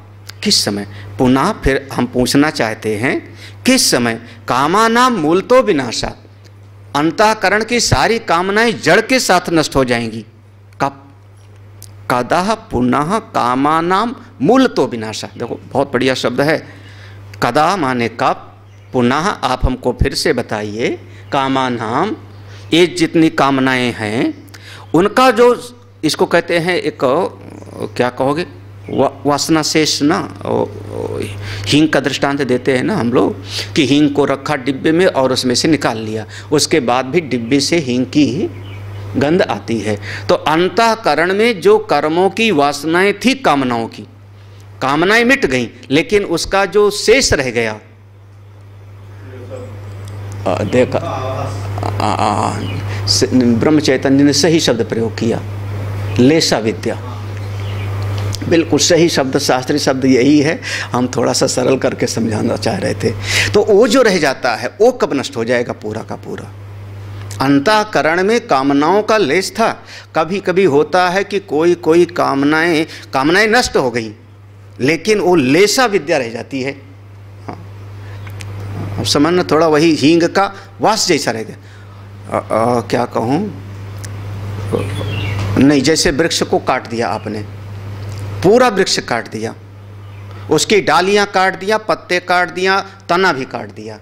किस समय, पुनः फिर हम पूछना चाहते हैं किस समय, कामाना मूल तो विनाशा, अंतःकरण की सारी कामनाएं जड़ के साथ नष्ट हो जाएंगी, कब? कदा पुनः कामानाम मूल तो विनाशा। देखो बहुत बढ़िया शब्द है। कदा माने कब, पुनः आप हमको फिर से बताइए, कामानाम ये जितनी कामनाएं हैं उनका जो, इसको कहते हैं एक क्या कहोगे, वासना शेष ना। हींग का दृष्टांत देते हैं ना हम लोग कि हींग को रखा डिब्बे में और उसमें से निकाल लिया, उसके बाद भी डिब्बे से हींग की गंध आती है। तो अंतःकरण में जो कर्मों की वासनाएं थी, कामनाओं की, कामनाएं मिट गईं, लेकिन उसका जो शेष रह गया, देखा ब्रह्म चैतन्य ने सही शब्द प्रयोग किया, लेसा विद्या। बिल्कुल सही शब्द, शास्त्रीय शब्द यही है, हम थोड़ा सा सरल करके समझाना चाह रहे थे। तो वो जो रह जाता है वो कब नष्ट हो जाएगा? पूरा का पूरा। अंतःकरण में कामनाओं का लेस था। कभी कभी होता है कि कोई कोई कामनाएं नष्ट हो गई, लेकिन वो लेसा विद्या रह जाती है। हाँ, अब समझना, थोड़ा वही हींग का वास जैसा रह गया। क्या कहूँ, नहीं, जैसे वृक्ष को काट दिया आपने, पूरा वृक्ष काट दिया, उसकी डालियां काट दिया, पत्ते काट दिया, तना भी काट दिया,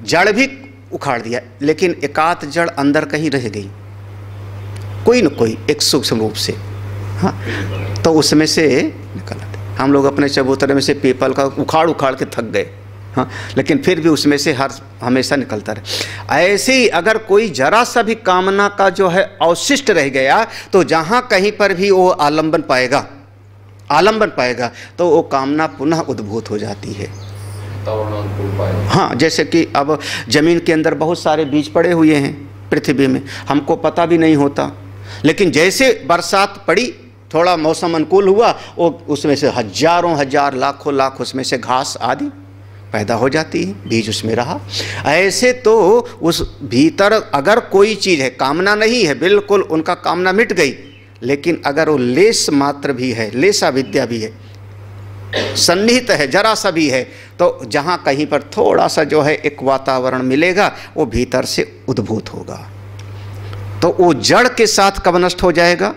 जड़ भी उखाड़ दिया, लेकिन एकात जड़ अंदर कहीं रह गई, कोई न कोई एक सूक्ष्म रूप से। हाँ, तो उसमें से निकल आते। हम लोग अपने चबूतरे में से पीपल का उखाड़ उखाड़ के थक गए, हाँ, लेकिन फिर भी उसमें से हमेशा निकलता रहे। ऐसे ही अगर कोई जरा सा भी कामना का जो है अवशिष्ट रह गया, तो जहाँ कहीं पर भी वो आलंबन पाएगा, तो वो कामना पुनः उद्भूत हो जाती है। हाँ, जैसे कि अब जमीन के अंदर बहुत सारे बीज पड़े हुए हैं पृथ्वी में, हमको पता भी नहीं होता, लेकिन जैसे बरसात पड़ी, थोड़ा मौसम अनुकूल हुआ, वो उसमें से हजारों हजार लाखों लाख उसमें से घास आदि पैदा हो जाती है, बीज उसमें रहा। ऐसे तो उस भीतर अगर कोई चीज़ है, कामना नहीं है, बिल्कुल उनका कामना मिट गई, लेकिन अगर वो लेस मात्र भी है, लेसा विद्या भी है, सन्निहित है, जरा सा भी है, तो जहाँ कहीं पर थोड़ा सा जो है एक वातावरण मिलेगा, वो भीतर से उद्भूत होगा। तो वो जड़ के साथ कब नष्ट हो जाएगा?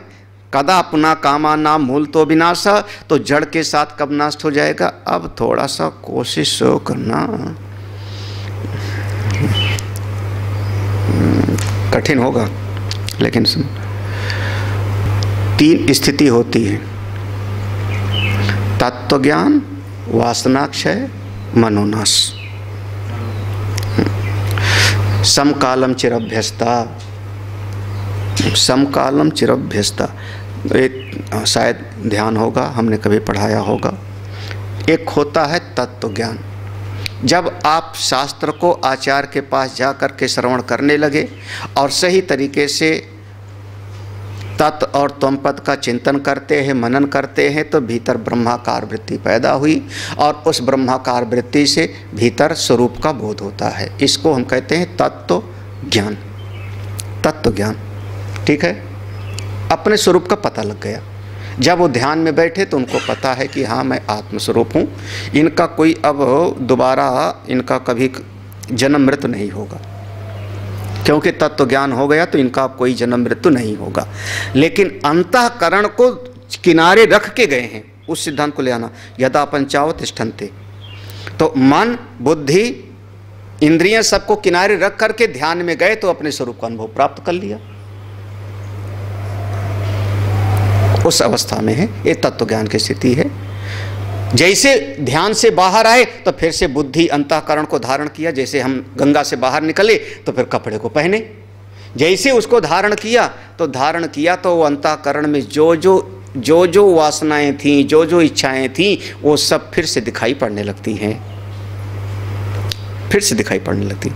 कदा पुनः कामानाम मूल तो विनाशा। तो जड़ के साथ कब नष्ट हो जाएगा? अब थोड़ा सा कोशिश करना, कठिन होगा, लेकिन तीन स्थिति होती है: तत्व ज्ञान, वासनाक्षय, मनोनाश। समकालम चिरभ्यस्ता, समकालम चिरभ्यस्ता, एक शायद ध्यान होगा, हमने कभी पढ़ाया होगा। एक होता है तत्व ज्ञान। जब आप शास्त्र को आचार्य के पास जा कर के श्रवण करने लगे और सही तरीके से तत् और त्वम पद का चिंतन करते हैं, मनन करते हैं, तो भीतर ब्रह्माकार वृत्ति पैदा हुई और उस ब्रह्माकार वृत्ति से भीतर स्वरूप का बोध होता है। इसको हम कहते हैं तत्व ज्ञान। तत्व ज्ञान, ठीक है, अपने स्वरूप का पता लग गया। जब वो ध्यान में बैठे तो उनको पता है कि हाँ, मैं आत्मस्वरूप हूँ, इनका कोई अब दोबारा इनका कभी जन्म मृत्यु नहीं होगा, क्योंकि तत्व ज्ञान हो गया तो इनका कोई जन्म मृत्यु नहीं होगा। लेकिन अंतःकरण को किनारे रख के गए हैं, उस सिद्धांत को ले आना, यदा पंचावत तिष्ठन्ते। तो मन, बुद्धि, इंद्रियां सबको किनारे रख करके ध्यान में गए तो अपने स्वरूप का अनुभव प्राप्त कर लिया। उस अवस्था में है, ये तत्व ज्ञान की स्थिति है। जैसे ध्यान से बाहर आए तो फिर से बुद्धि अंतःकरण को धारण किया। जैसे हम गंगा से बाहर निकले तो फिर कपड़े को पहने, जैसे उसको धारण किया तो वो अंतःकरण में जो वासनाएं थीं, जो इच्छाएं थीं, वो सब फिर से दिखाई पड़ने लगती हैं, फिर से दिखाई पड़ने लगती।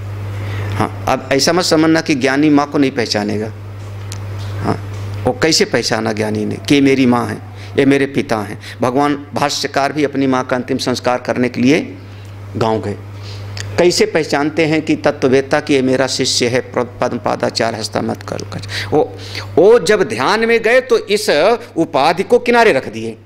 हाँ, अब ऐसा मत समझना कि ज्ञानी माँ को नहीं पहचानेगा। हाँ, वो कैसे पहचाना ज्ञानी ने कि मेरी माँ है, ये मेरे पिता हैं। भगवान भाष्यकार भी अपनी माँ का अंतिम संस्कार करने के लिए गांव गए। कैसे पहचानते हैं कि तत्ववेत्ता कि ये मेरा शिष्य है, पद्म पादाचार हस्ता मत कर। वो जब ध्यान में गए तो इस उपाधि को किनारे रख दिए।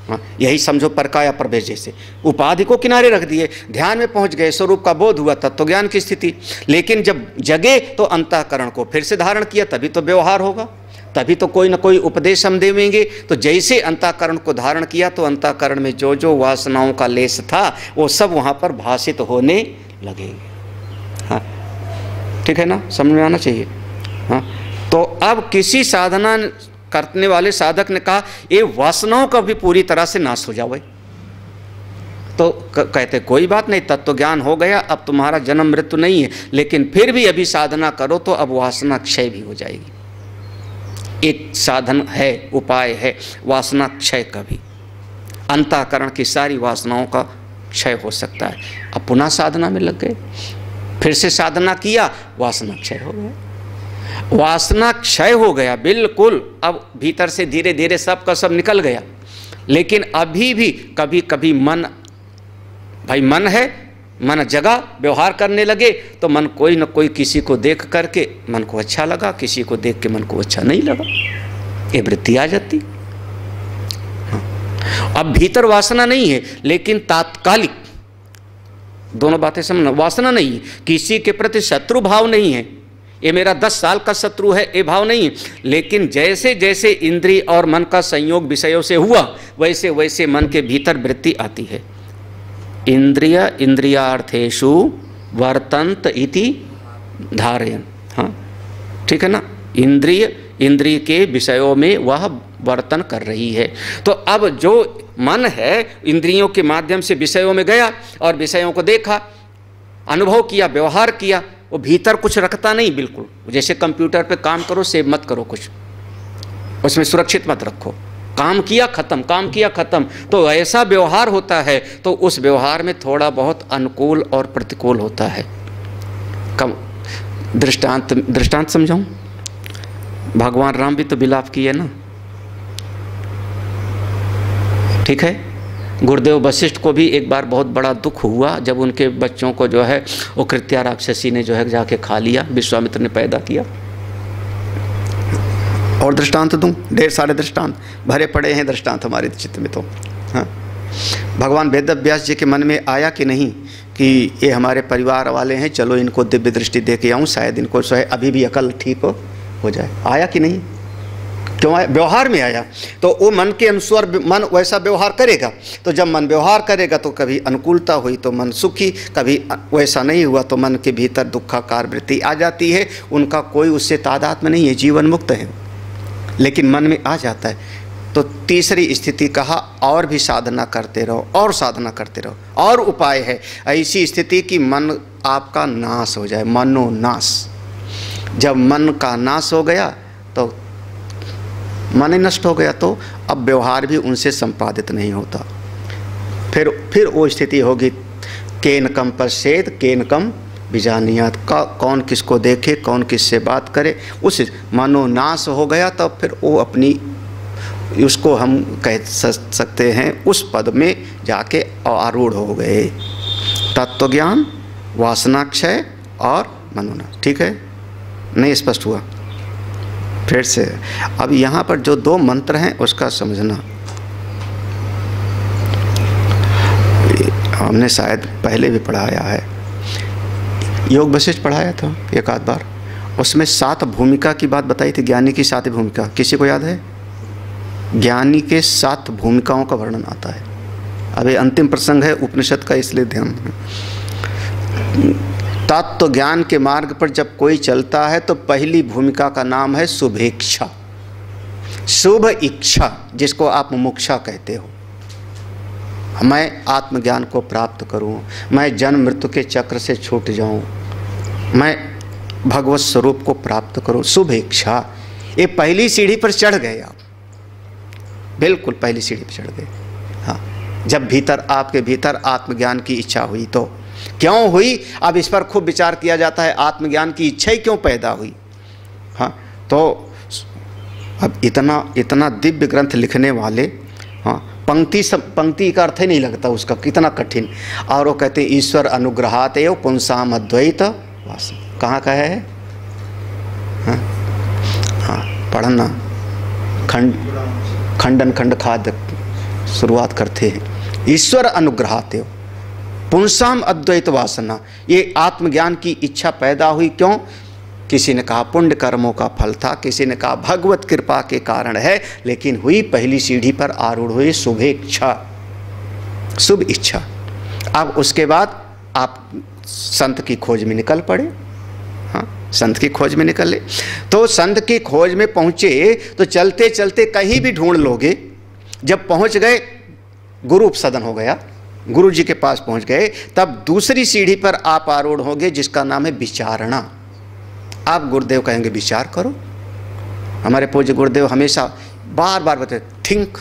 हाँ, यही समझो परकाया प्रवेश जैसे, उपाधि को किनारे रख दिए, ध्यान में पहुंच गए, स्वरूप का बोध हुआ, तत्वज्ञान की स्थिति। लेकिन जब जगे तो अंतःकरण को फिर से धारण किया, तभी तो व्यवहार होगा, तभी तो कोई ना कोई उपदेश हम देवेंगे। तो जैसे अंतःकरण को धारण किया तो अंतःकरण में जो जो वासनाओं का लेस था वो सब वहाँ पर भाषित होने लगेंगे। हाँ ठीक है ना, समझ में आना चाहिए। हाँ तो अब किसी साधना करने वाले साधक ने कहा ये वासनाओं का भी पूरी तरह से नाश हो जाए, तो कहते कोई बात नहीं, तत्व ज्ञान हो गया, अब तुम्हारा जन्म मृत्यु नहीं है, लेकिन फिर भी अभी साधना करो तो अब वासना क्षय भी हो जाएगी। एक साधन है, उपाय है वासना क्षय का भी, अंतःकरण की सारी वासनाओं का क्षय हो सकता है। अब पुनः साधना में लग गए, फिर से साधना किया, वासना क्षय हो गया, वासना क्षय हो गया बिल्कुल। अब भीतर से धीरे धीरे सब का सब निकल गया, लेकिन अभी भी कभी कभी मन, भाई मन है, मन जगा, व्यवहार करने लगे तो मन कोई न कोई किसी को देख करके मन को अच्छा लगा, किसी को देख के मन को अच्छा नहीं लगा, ये वृत्ति आ जाती। अब भीतर वासना नहीं है, लेकिन तात्कालिक, दोनों बातें समझना, वासना नहीं है, किसी के प्रति शत्रु भाव नहीं है, ये मेरा 10 साल का शत्रु है ये भाव नहीं है, लेकिन जैसे जैसे इंद्रिय और मन का संयोग विषयों से हुआ वैसे वैसे मन के भीतर वृत्ति आती है। इंद्रिय इंद्रियार्थेषु वर्तन्त इति धारयन्। हाँ ठीक है ना, इंद्रिय इंद्रिय के विषयों में वह वर्तन कर रही है। तो अब जो मन है इंद्रियों के माध्यम से विषयों में गया और विषयों को देखा, अनुभव किया, व्यवहार किया, वो भीतर कुछ रखता नहीं बिल्कुल। जैसे कंप्यूटर पे काम करो, सेव मत करो कुछ, उसमें सुरक्षित मत रखो, काम किया खत्म, काम किया खत्म। तो ऐसा व्यवहार होता है, तो उस व्यवहार में थोड़ा बहुत अनुकूल और प्रतिकूल होता है। कम दृष्टांत समझाऊं, भगवान राम भी तो विलाप किए ना, ठीक है। गुरुदेव वशिष्ठ को भी एक बार बहुत बड़ा दुख हुआ जब उनके बच्चों को जो है वो कृत्या राक्षसी ने जो है जाके खा लिया, विश्वामित्र ने पैदा किया। और दृष्टांत दूं, ढेर सारे दृष्टांत भरे पड़े हैं दृष्टांत हमारे चित्त में। तो हाँ, भगवान वेदव्यास जी के मन में आया कि नहीं कि ये हमारे परिवार वाले हैं, चलो इनको दिव्य दृष्टि दे के आऊँ, शायद इनको अभी भी अकल ठीक हो जाए। आया कि नहीं? क्यों आया? व्यवहार में आया। तो वो मन के अनुसार मन वैसा व्यवहार करेगा। तो जब मन व्यवहार करेगा तो कभी अनुकूलता हुई तो मन सुखी, कभी वैसा नहीं हुआ तो मन के भीतर दुखाकार वृत्ति आ जाती है। उनका कोई उससे तादात्म्य नहीं है, जीवन मुक्त है, लेकिन मन में आ जाता है। तो तीसरी स्थिति कहा और भी साधना करते रहो, और साधना करते रहो। और उपाय है ऐसी स्थिति कि मन आपका नाश हो जाए, मनोनाश। जब मन का नाश हो गया तो मन ही नष्ट हो गया, तो अब व्यवहार भी उनसे संपादित नहीं होता। फिर वो स्थिति होगी केन कम पश्चेद केन कम विजानियात, का कौन किसको देखे, कौन किससे बात करे, उस मनोनाश हो गया। तब फिर वो अपनी, उसको हम कह सकते हैं उस पद में जाके आरूढ़ हो गए। तत्व ज्ञान, वासनाक्षय और मनोनाश। ठीक है, नहीं स्पष्ट हुआ? फिर से अब यहाँ पर जो 2 मंत्र हैं उसका समझना। हमने शायद पहले भी पढ़ाया है, योग वशिष्ठ पढ़ाया था एक आध बार। उसमें 7 भूमिका की बात बताई थी, ज्ञानी की 7 भूमिका। किसी को याद है? ज्ञानी के 7 भूमिकाओं का वर्णन आता है। अब ये अंतिम प्रसंग है उपनिषद का, इसलिए ध्यान। तत्व ज्ञान के मार्ग पर जब कोई चलता है तो पहली भूमिका का नाम है शुभेच्छा, शुभ इच्छा, जिसको आप मुमुक्षा कहते हो। मैं आत्मज्ञान को प्राप्त करूं, मैं जन्म मृत्यु के चक्र से छूट जाऊं, मैं भगवत स्वरूप को प्राप्त करूं। शुभ इच्छा, ये पहली सीढ़ी पर चढ़ गए आप, बिल्कुल पहली सीढ़ी पर चढ़ गए। हाँ, जब भीतर आपके भीतर आत्मज्ञान की इच्छा हुई तो क्यों हुई? अब इस पर खूब विचार किया जाता है, आत्मज्ञान की इच्छा ही क्यों पैदा हुई। हाँ, तो अब इतना दिव्य ग्रंथ लिखने वाले, हाँ, पंक्ति का अर्थ ही नहीं लगता उसका, कितना कठिन। और वो कहते हैं ईश्वर अनुग्रहात एव पुंसाम अद्वैत वास। कहाँ का है? हाँ, हाँ, पढ़ना, खंडन खंड खाद शुरुआत करते हैं। ईश्वर अनुग्रहात एव पुंसाम अद्वैत वासना, ये आत्मज्ञान की इच्छा पैदा हुई। क्यों? किसी ने कहा पुण्य कर्मों का फल था, किसी ने कहा भगवत कृपा के कारण है, लेकिन हुई पहली सीढ़ी पर आरूढ़ हुई शुभ इच्छा। अब उसके बाद आप संत की खोज में निकल पड़े। हाँ, संत की खोज में निकले तो संत की खोज में पहुँचे तो चलते चलते कहीं भी ढूंढ लोगे। जब पहुँच गए गुरु उपसदन हो गया, गुरु जी के पास पहुँच गए, तब दूसरी सीढ़ी पर आप आरूढ़ होंगे जिसका नाम है विचारणा। आप गुरुदेव कहेंगे विचार करो। हमारे पूज्य गुरुदेव हमेशा बार बार बताते थिंक।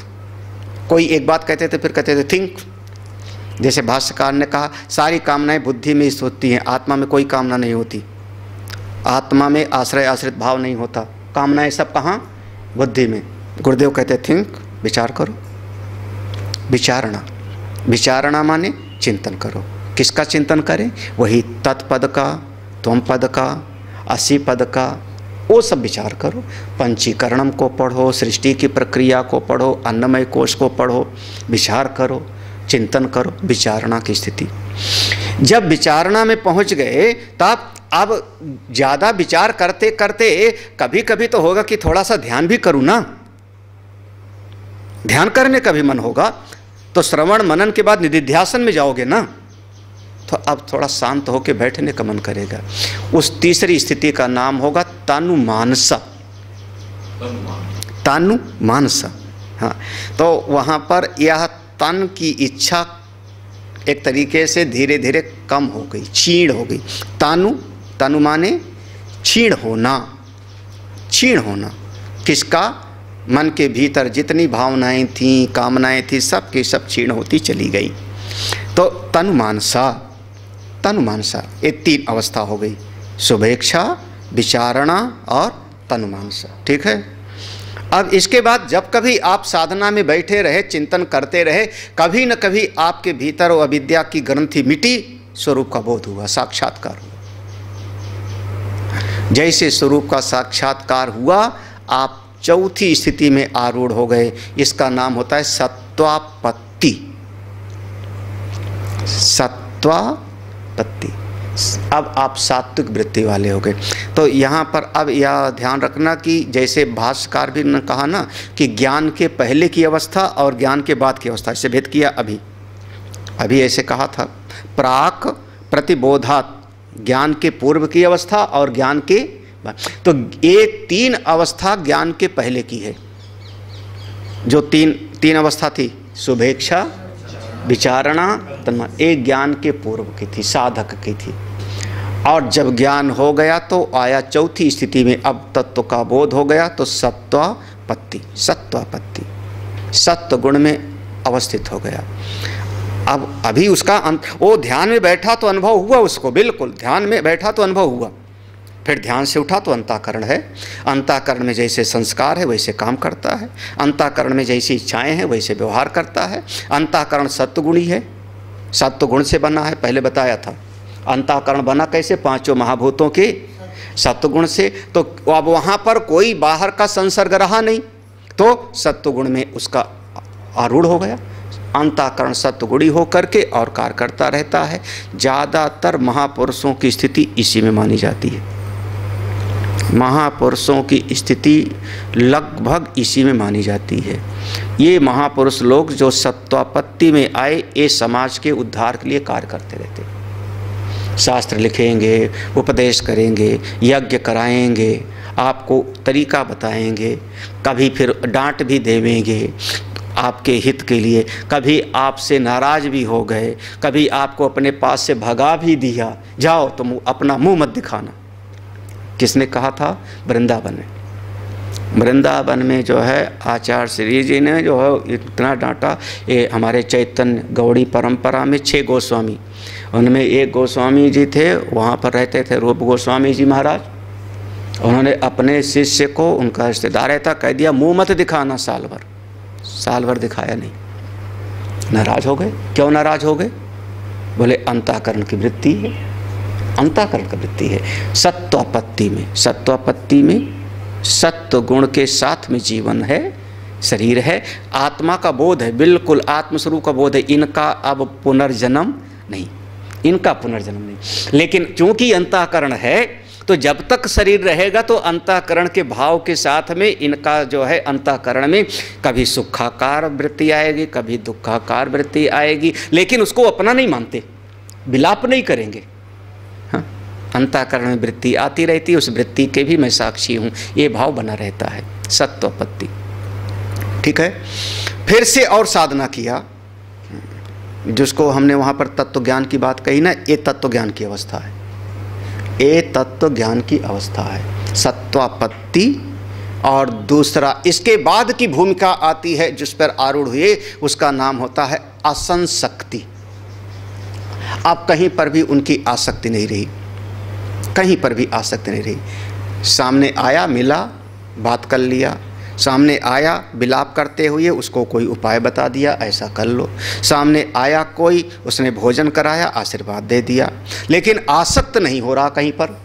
कोई एक बात कहते थे फिर कहते थे थिंक। जैसे भाष्यकार ने कहा सारी कामनाएं बुद्धि में स्थित होती हैं, आत्मा में कोई कामना नहीं होती। आत्मा में आश्रय आश्रित भाव नहीं होता, कामनाएं सब कहाँ? बुद्धि में। गुरुदेव कहते थिंक, विचार करो। विचारणा, विचारणा माने चिंतन करो। किसका चिंतन करें? वही तत्पद का, त्वम पद का, असी पद का, वो सब विचार करो। पंचीकरणम को पढ़ो, सृष्टि की प्रक्रिया को पढ़ो, अन्नमय कोश को पढ़ो, विचार करो, चिंतन करो। विचारणा की स्थिति। जब विचारणा में पहुंच गए तब अब ज़्यादा विचार करते करते कभी कभी तो होगा कि थोड़ा सा ध्यान भी करूँ ना। ध्यान करने का भी मन होगा तो श्रवण मनन के बाद निधिध्यासन में जाओगे ना, तो अब थोड़ा शांत होकर बैठने का मन करेगा। उस तीसरी स्थिति का नाम होगा तानुमानसा। तानुमानसा, हाँ। तो वहाँ पर यह तन की इच्छा एक तरीके से धीरे धीरे कम हो गई, क्षीण हो गई। तानु माने क्षीण होना। क्षीण होना किसका? मन के भीतर जितनी भावनाएं थीं, कामनाएं थीं, सब की सब क्षीण होती चली गई। तो तनुमानसा, तनुमानसा ये तीन अवस्था हो गई, शुभेच्छा, विचारणा और तनुमानसा। ठीक है। अब इसके बाद जब कभी आप साधना में बैठे रहे, चिंतन करते रहे, कभी न कभी आपके भीतर वो अविद्या की ग्रंथि मिटी, स्वरूप का बोध हुआ, साक्षात्कार हुआ। जैसे स्वरूप का साक्षात्कार हुआ आप चौथी स्थिति में आरूढ़ हो गए। इसका नाम होता है सत्वापत्ति। सत्वापत्ति। अब आप सात्विक वृत्ति वाले हो गए। तो यहाँ पर अब यह ध्यान रखना कि जैसे भाष्यकार भी ने कहा ना कि ज्ञान के पहले की अवस्था और ज्ञान के बाद की अवस्था, इसे भेद किया। अभी ऐसे कहा था प्राक प्रतिबोधात, ज्ञान के पूर्व की अवस्था और ज्ञान के बाद। तो ये तीन अवस्था ज्ञान के पहले की है। जो तीन अवस्था थी, शुभेच्छा, विचारणा, तन्मा, एक ज्ञान के पूर्व की थी, साधक की थी। और जब ज्ञान हो गया तो आया चौथी स्थिति में, अब तत्व का बोध हो गया तो सत्वापत्ति। सत्वापत्ति सत्व गुण में अवस्थित हो गया। अब अभी उसका वो ध्यान में बैठा तो अनुभव हुआ उसको, बिल्कुल ध्यान में बैठा तो अनुभव हुआ। फिर ध्यान से उठा तो अंतःकरण है। अंतःकरण में जैसे संस्कार है वैसे काम करता है। अंतःकरण में जैसी इच्छाएं हैं वैसे व्यवहार करता है। अंतःकरण सत्वगुणी है, सत्वगुण से बना है, पहले बताया था। अंतःकरण बना कैसे? पांचों महाभूतों के सत्वगुण से। तो अब वहाँ पर कोई बाहर का संसर्ग रहा नहीं, तो सत्वगुण में उसका आरूढ़ हो गया। अंतःकरण सत्वगुणी होकर के और कार्य करता रहता है। ज़्यादातर महापुरुषों की स्थिति इसी में मानी जाती है। महापुरुषों की स्थिति लगभग इसी में मानी जाती है। ये महापुरुष लोग जो सत्वापत्ति में आए, ये समाज के उद्धार के लिए कार्य करते रहते हैं। शास्त्र लिखेंगे, उपदेश करेंगे, यज्ञ कराएंगे, आपको तरीका बताएंगे, कभी फिर डांट भी देवेंगे आपके हित के लिए, कभी आपसे नाराज भी हो गए, कभी आपको अपने पास से भगा भी दिया, जाओ तुम अपना मुंह मत दिखाना। किसने कहा था? वृंदावन में। वृंदावन में जो है आचार्य श्री जी ने जो है इतना डांटा। ये हमारे चैतन्य गौड़ी परंपरा में 6 गोस्वामी, उनमें एक गोस्वामी जी थे, वहाँ पर रहते थे रूप गोस्वामी जी महाराज। उन्होंने अपने शिष्य को, उनका रिश्तेदार रहता, कह दिया मुँह मत दिखाना साल भर। साल भर दिखाया नहीं, नाराज हो गए। क्यों नाराज हो गए? बोले अंतःकरण की वृत्ति है, अंतःकरण की वृत्ति है। सत्वापत्ति में, सत्वापत्ति में सत्व गुण के साथ में जीवन है, शरीर है, आत्मा का बोध है, बिल्कुल आत्मस्वरूप का बोध है। इनका अब पुनर्जन्म नहीं, इनका पुनर्जन्म नहीं। लेकिन चूंकि अंतःकरण है तो जब तक शरीर रहेगा तो अंतःकरण के भाव के साथ में इनका जो है अंतःकरण में कभी सुखाकार वृत्ति आएगी, कभी दुखाकार वृत्ति आएगी, लेकिन उसको अपना नहीं मानते, विलाप नहीं करेंगे। हाँ, अंतःकरण में वृत्ति आती रहती है, उस वृत्ति के भी मैं साक्षी हूँ, ये भाव बना रहता है, सत्वपत्ति। ठीक है। फिर से और साधना किया, जिसको हमने वहाँ पर तत्व ज्ञान की बात कही ना, ये तत्व ज्ञान की अवस्था है, ये तत्व ज्ञान की अवस्था है, सत्वापत्ति। और दूसरा इसके बाद की भूमिका आती है जिस पर आरूढ़ हुए, उसका नाम होता है असंशक्ति। अब कहीं पर भी उनकी आसक्ति नहीं रही, कहीं पर भी आसक्ति नहीं रही। सामने आया, मिला, बात कर लिया, सामने आया विलाप करते हुए, उसको कोई उपाय बता दिया, ऐसा कर लो। सामने आया कोई, उसने भोजन कराया, आशीर्वाद दे दिया, लेकिन आसक्त नहीं हो रहा कहीं पर,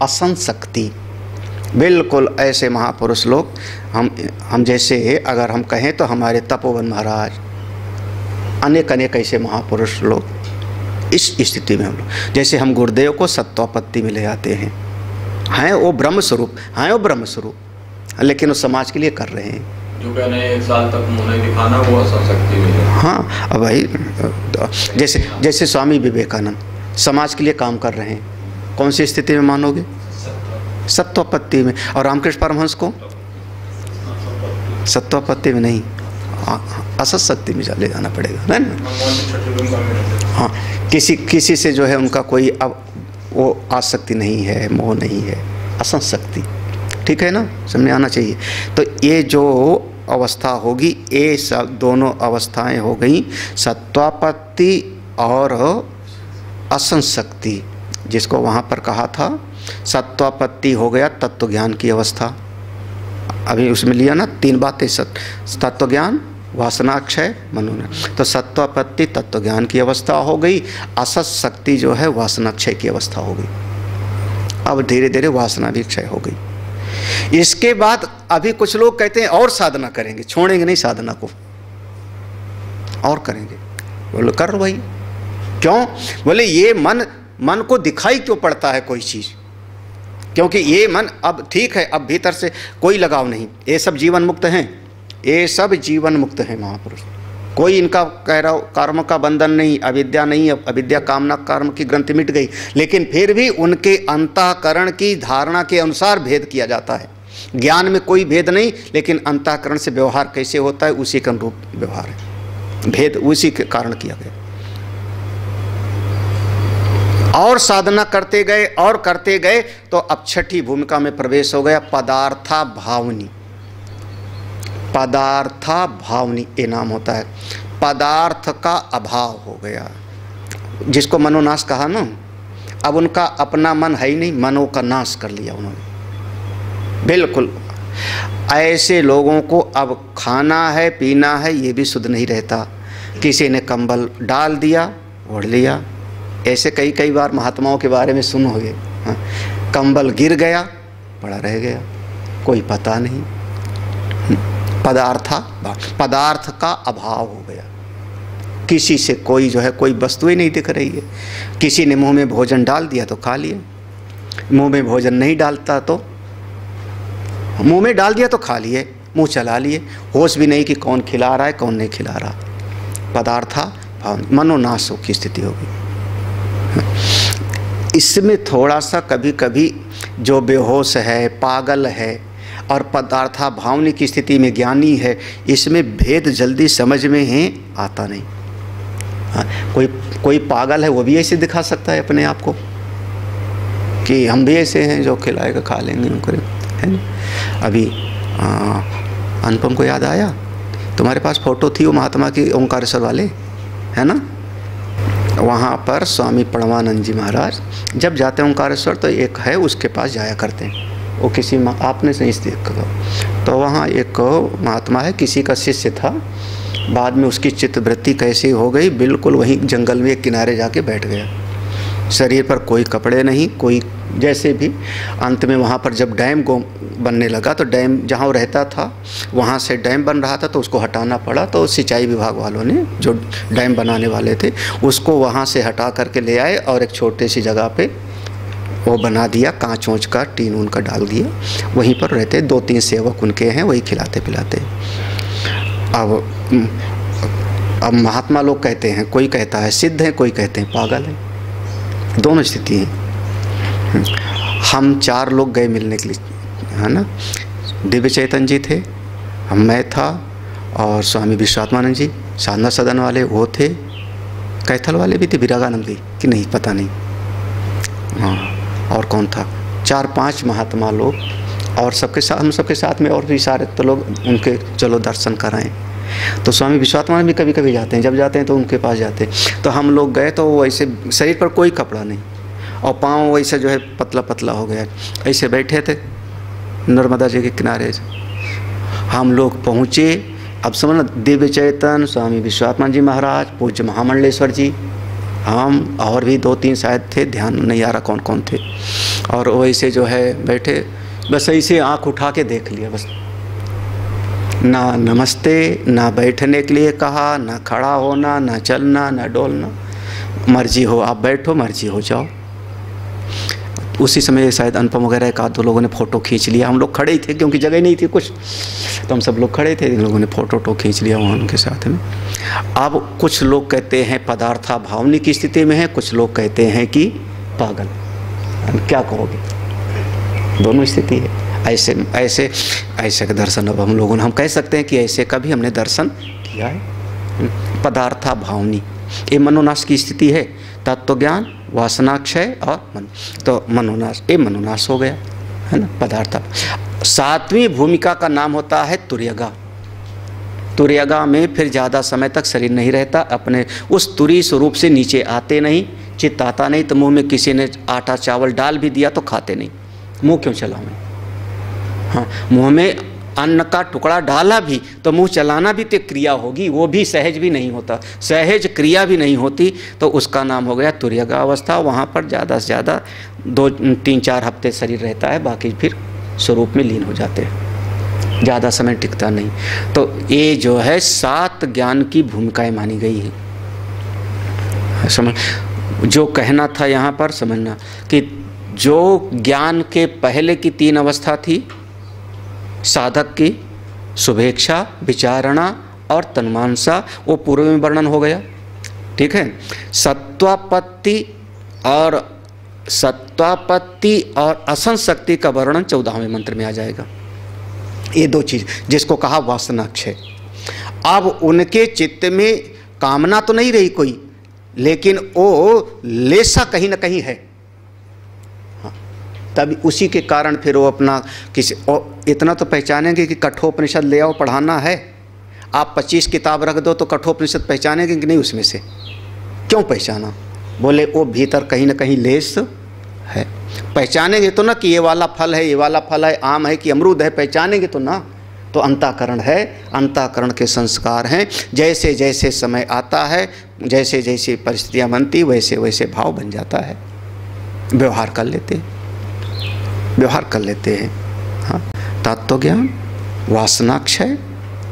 असंशक्ति। बिल्कुल ऐसे महापुरुष लोग, हम जैसे अगर हम कहें तो हमारे तपोवन महाराज, अनेक अनेक ऐसे महापुरुष लोग, इस स्थिति में हम लोग, जैसे हम गुरुदेव को सत्वापत्ति में ले आते हैं वो ब्रह्म स्वरूप, हैं वो ब्रह्म स्वरूप, लेकिन वो समाज के लिए कर रहे हैं। जो कहने 1 साल तक मुँह नहीं दिखाना, वो असंशक्ति में है। हाँ, अब भाई जैसे स्वामी विवेकानंद समाज के लिए काम कर रहे हैं, कौन सी स्थिति में मानोगे? सत्वापत्ति में। और रामकृष्ण परमहंस को सत्वापत्ति में नहीं, असशक्ति में ले जाना पड़ेगा, है ना। हाँ, किसी से जो है उनका कोई अब वो आसक्ति नहीं है, मोह नहीं है, असंशक्ति। ठीक है ना, समझ आना चाहिए। तो ये जो अवस्था होगी, ये सब दोनों अवस्थाएं हो गई, सत्वापत्ति और असंशक्ति, जिसको वहाँ पर कहा था सत्वापत्ति हो गया तत्व ज्ञान की अवस्था। अभी उसमें लिया ना 3 बातें, तत्व ज्ञान, वासनाक्षय, मनोनयन। तो सत्वापत्ति तत्व ज्ञान की अवस्था हो गई, असशक्ति जो है वासनाक्षय की अवस्था हो गई। अब धीरे धीरे वासना भी क्षय हो गई। इसके बाद अभी कुछ लोग कहते हैं और साधना करेंगे, छोड़ेंगे नहीं साधना को, और करेंगे। बोलो कर लो भाई, क्यों? बोले ये मन को दिखाई क्यों पड़ता है कोई चीज़? क्योंकि ये मन अब ठीक है, अब भीतर से कोई लगाव नहीं, ये सब जीवन मुक्त हैं, ये सब जीवन मुक्त हैं महापुरुष। कोई इनका कह रहा कर्म का बंधन नहीं, अविद्या नहीं, अविद्या कामना कर्म की ग्रंथि मिट गई, लेकिन फिर भी उनके अंतःकरण की धारणा के अनुसार भेद किया जाता है। ज्ञान में कोई भेद नहीं, लेकिन अंतःकरण से व्यवहार कैसे होता है उसी के अनुरूप व्यवहार है, भेद उसी के कारण किया गया। और साधना करते गए और करते गए तो अब छठी भूमिका में प्रवेश हो गया, पदार्था भावनी। पदार्था भावनी ये नाम होता है, पदार्थ का अभाव हो गया, जिसको मनोनाश कहा ना। अब उनका अपना मन है ही नहीं, मनों का नाश कर लिया उन्होंने। बिल्कुल ऐसे लोगों को अब खाना है पीना है ये भी शुद्ध नहीं रहता। किसी ने कंबल डाल दिया, ओढ़ लिया, ऐसे कई बार महात्माओं के बारे में सुन हुए। हाँ, कंबल गिर गया, पड़ा रह गया, कोई पता नहीं। पदार्थ का अभाव हो गया, किसी से कोई जो है कोई वस्तु ही नहीं दिख रही है। किसी ने मुंह में भोजन डाल दिया तो खा लिए, मुंह में भोजन नहीं डालता तो मुंह में डाल दिया तो खा लिए, मुंह चला लिए, होश भी नहीं कि कौन खिला रहा है कौन नहीं खिला रहा। पदार्था भाव, मनोनाशों की स्थिति होगी। इसमें थोड़ा सा कभी कभी जो बेहोश है, पागल है और पदार्था भावनी की स्थिति में ज्ञानी है, इसमें भेद जल्दी समझ में ही आता नहीं। हाँ, कोई पागल है वो भी ऐसे दिखा सकता है अपने आप को कि हम भी ऐसे हैं, जो खिलाएगा खा लेंगे उनको, है ना। अभी अनुपम को याद आया, तुम्हारे पास फोटो थी वो महात्मा की ओंकारेश्वर वाले, है ना। वहाँ पर स्वामी प्रणवानंद जी महाराज जब जाते हैं ओंकारेश्वर तो एक है उसके पास जाया करते हैं। वो किसी आपने नहीं देखा तो वहाँ एक महात्मा है, किसी का शिष्य था, बाद में उसकी चित्तवृत्ति कैसी हो गई, बिल्कुल वहीं जंगल में एक किनारे जाके बैठ गया, शरीर पर कोई कपड़े नहीं, कोई जैसे भी। अंत में वहाँ पर जब डैम बनने लगा तो डैम जहाँ वो रहता था वहाँ से डैम बन रहा था तो उसको हटाना पड़ा। तो सिंचाई विभाग वालों ने जो डैम बनाने वाले थे उसको वहाँ से हटा करके ले आए और एक छोटी सी जगह पे वो बना दिया, कांच वोंच का टीन उनका डाल दिया, वहीं पर रहते, 2-3 सेवक उनके हैं, वही खिलाते पिलाते। अब महात्मा लोग कहते हैं, कोई कहता है सिद्ध है, कोई कहते हैं पागल है, दोनों स्थिति हैं। हम 4 लोग गए मिलने के लिए, है ना। दिव्य चैतन्य जी थे, मैं था, और स्वामी विश्वात्मानंद जी साधना सदन वाले वो थे, कैथल वाले भी थे, विरागानंद जी कि नहीं पता नहीं, हाँ, और कौन था, 4-5 महात्मा लोग, और सबके साथ, हम सबके साथ में और भी सारे तो लोग उनके चलो दर्शन कराएं। तो स्वामी विश्वात्मानंद भी कभी कभी जाते हैं, जब जाते हैं तो उनके पास जाते हैं। तो हम लोग गए तो वो ऐसे शरीर पर कोई कपड़ा नहीं, और पाँव वैसे जो है पतला पतला हो गया, ऐसे बैठे थे नर्मदा जी के किनारे। हम लोग पहुँचे, अब समझना, दिव्य चैतन्य, स्वामी विश्वात्मानंद जी महाराज, पूज्य महामंडलेश्वर जी, हम और भी 2-3 शायद थे, ध्यान नहीं आ रहा कौन कौन थे। और वैसे जो है बैठे, बस ऐसे आँख उठा के देख लिया, बस ना नमस्ते, ना बैठने के लिए कहा, ना खड़ा होना, ना चलना, ना डोलना, मर्जी हो आप बैठो, मर्जी हो जाओ। उसी समय शायद अनुपम वगैरह एक आध 2 लोगों ने फ़ोटो खींच लिया, हम लोग खड़े ही थे क्योंकि जगह नहीं थी कुछ, तो हम सब लोग खड़े थे, इन लोगों ने फ़ोटो खींच लिया वहाँ उनके साथ में। अब कुछ लोग कहते हैं पदार्था भावनी की स्थिति में है, कुछ लोग कहते हैं कि पागल, क्या कहोगे, दोनों स्थिति है। ऐसे का दर्शन अब हम लोगों ने, हम कह सकते हैं कि ऐसे का भी हमने दर्शन किया है। पदार्था भावनी, ये मनोनाश की स्थिति है, तत्व ज्ञान, वासनाक्षय और मन, तो मनोनाश, ये मनोनाश हो गया, है ना, पदार्थ। 7वीं भूमिका का नाम होता है तुर्यगा। तुर्यगा में फिर ज़्यादा समय तक शरीर नहीं रहता, अपने उस तुरी स्वरूप से नीचे आते नहीं, चित्त आता नहीं, तो मुंह में किसी ने आटा चावल डाल भी दिया तो खाते नहीं, मुंह क्यों चलाऊँ। हाँ, मुंह में अन्न का टुकड़ा डाला भी तो मुंह चलाना भी तो क्रिया होगी, वो भी सहज भी नहीं होता, सहज क्रिया भी नहीं होती, तो उसका नाम हो गया तुर्यगा अवस्था। वहाँ पर ज़्यादा से ज़्यादा 2-3-4 हफ्ते शरीर रहता है, बाकी फिर स्वरूप में लीन हो जाते हैं, ज़्यादा समय टिकता नहीं। तो ये जो है 7 ज्ञान की भूमिकाएं मानी गई है। समझ, जो कहना था यहाँ पर समझना कि जो ज्ञान के पहले की 3 अवस्था थी, साधक की शुभेच्छा, विचारणा और तन्मानसा, वो पूर्व में वर्णन हो गया, ठीक है। सत्वापत्ति और असंशक्ति का वर्णन 14वें मंत्र में आ जाएगा। ये 2 चीज़ जिसको कहा वासनाक्षय। अब उनके चित्त में कामना तो नहीं रही कोई, लेकिन वो लेसा कहीं ना कहीं है, तभी उसी के कारण फिर वो अपना किसी और इतना तो पहचानेंगे कि कठोपनिषद ले आओ पढ़ाना है, आप 25 किताब रख दो तो कठोपनिषद पहचानेंगे कि नहीं उसमें से, क्यों पहचाना, बोले वो भीतर कहीं ना कहीं लेस है। पहचानेंगे तो ना कि ये वाला फल है, ये वाला फल है, आम है कि अमरूद है, पहचानेंगे तो ना। तो अंतःकरण है, अंतःकरण के संस्कार हैं, जैसे जैसे समय आता है, जैसे जैसे परिस्थितियाँ बनती, वैसे वैसे भाव बन जाता है, व्यवहार कर लेते हैं। हाँ, तत्व ज्ञान, वासनाक्षय,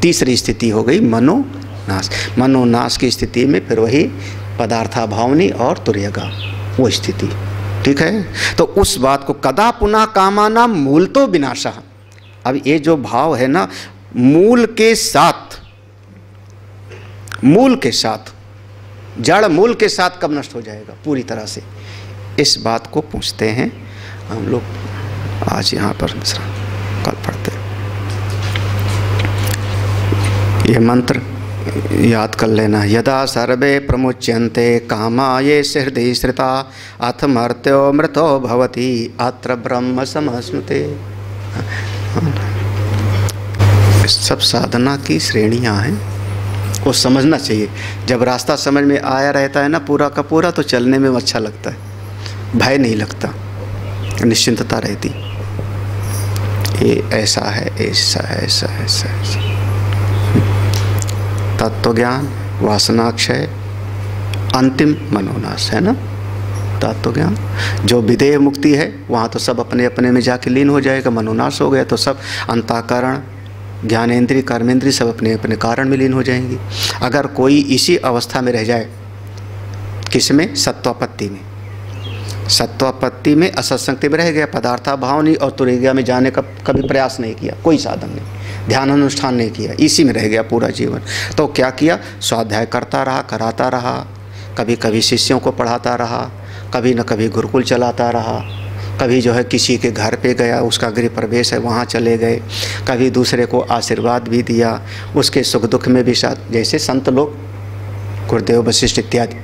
तीसरी स्थिति हो गई मनोनाश। मनोनाश की स्थिति में फिर वही पदार्था भावनी और तुर्यगा, वो स्थिति, ठीक है। तो उस बात को कदा पुनः कामाना मूल तो विनाशा। अब ये जो भाव है ना, मूल के साथ, जड़ मूल के साथ कब नष्ट हो जाएगा पूरी तरह से, इस बात को पूछते हैं हम लोग आज यहाँ पर। कल पढ़ते ये मंत्र याद कर लेना। यदा सर्वे प्रमुच्यन्ते कामा ये हृदय श्रिता अथ मर्त्यो मृतो भवति अत्र ब्रह्म समश्नुते। सब साधना की श्रेणियाँ हैं, वो समझना चाहिए। जब रास्ता समझ में आया रहता है ना पूरा का पूरा, तो चलने में अच्छा लगता है, भय नहीं लगता, निश्चिंतता रहती। ये ऐसा है, ऐसा है, ऐसा है, ऐसा है। तत्व ज्ञान, वासनाक्षय, अंतिम मनोनाश है ना। तत्व ज्ञान जो विदेह मुक्ति है, वहाँ तो सब अपने अपने में जाके लीन हो जाएगा। मनोनाश हो गया तो सब अंतःकरण, ज्ञानेंद्रिय, कर्मेंद्रिय सब अपने अपने कारण में लीन हो जाएंगी। अगर कोई इसी अवस्था में रह जाए, किसमें, सत्वापत्ति में, सत्वापत्ति में असत्संगति में रह गया, पदार्था भाव नहीं, और तुरीज्ञा में जाने का कभी प्रयास नहीं किया, कोई साधन नहीं, ध्यान अनुष्ठान नहीं किया, इसी में रह गया पूरा जीवन। तो क्या किया, स्वाध्याय करता रहा, कराता रहा, कभी कभी शिष्यों को पढ़ाता रहा, कभी न कभी गुरुकुल चलाता रहा, कभी जो है किसी के घर पे गया, उसका गृह प्रवेश है वहाँ चले गए, कभी दूसरे को आशीर्वाद भी दिया, उसके सुख दुख में भी साथ, जैसे संत लोग गुरुदेव वशिष्ठ इत्यादि।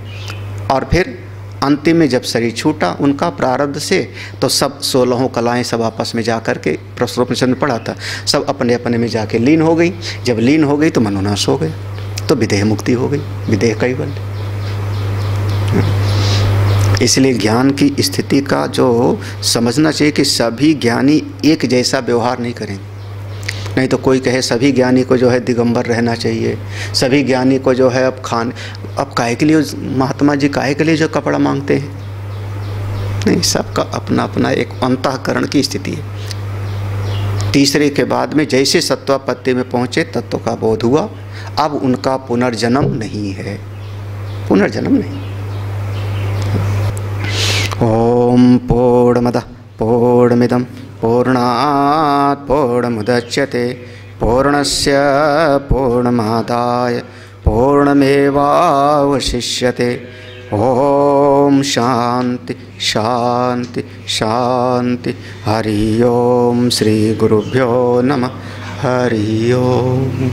और फिर अंतिम में जब शरीर छूटा उनका प्रारब्ध से, तो सब 16 कलाएँ सब आपस में जा कर के प्रश्नोपनिषद में पढ़ा था, सब अपने अपने में जाके लीन हो गई। जब लीन हो गई तो मनोनाश हो गए, तो विदेह मुक्ति हो गई, विदेह कैवल्य। इसलिए ज्ञान की स्थिति का जो समझना चाहिए कि सभी ज्ञानी एक जैसा व्यवहार नहीं करेंगे। नहीं तो कोई कहे सभी ज्ञानी को जो है दिगंबर रहना चाहिए, सभी ज्ञानी को जो है अब काहे के लिए महात्मा जी काहे के लिए जो कपड़ा मांगते हैं। नहीं, सबका अपना अपना एक अंतःकरण की स्थिति है। तीसरे के बाद में जैसे सत्वापत्ति में पहुँचे तत्व का बोध हुआ, अब उनका पुनर्जन्म नहीं है, पुनर्जन्म नहीं। ओम पूर्णमदः पूर्णमिदं पूर्णात् पूर्णमुदच्यते पूर्णस्य पूर्णमादाय पूर्णमेवावशिष्यते। ओम शांति शांति शांति। हरि ओम। श्री गुरुभ्यो नमः। हरि ओम।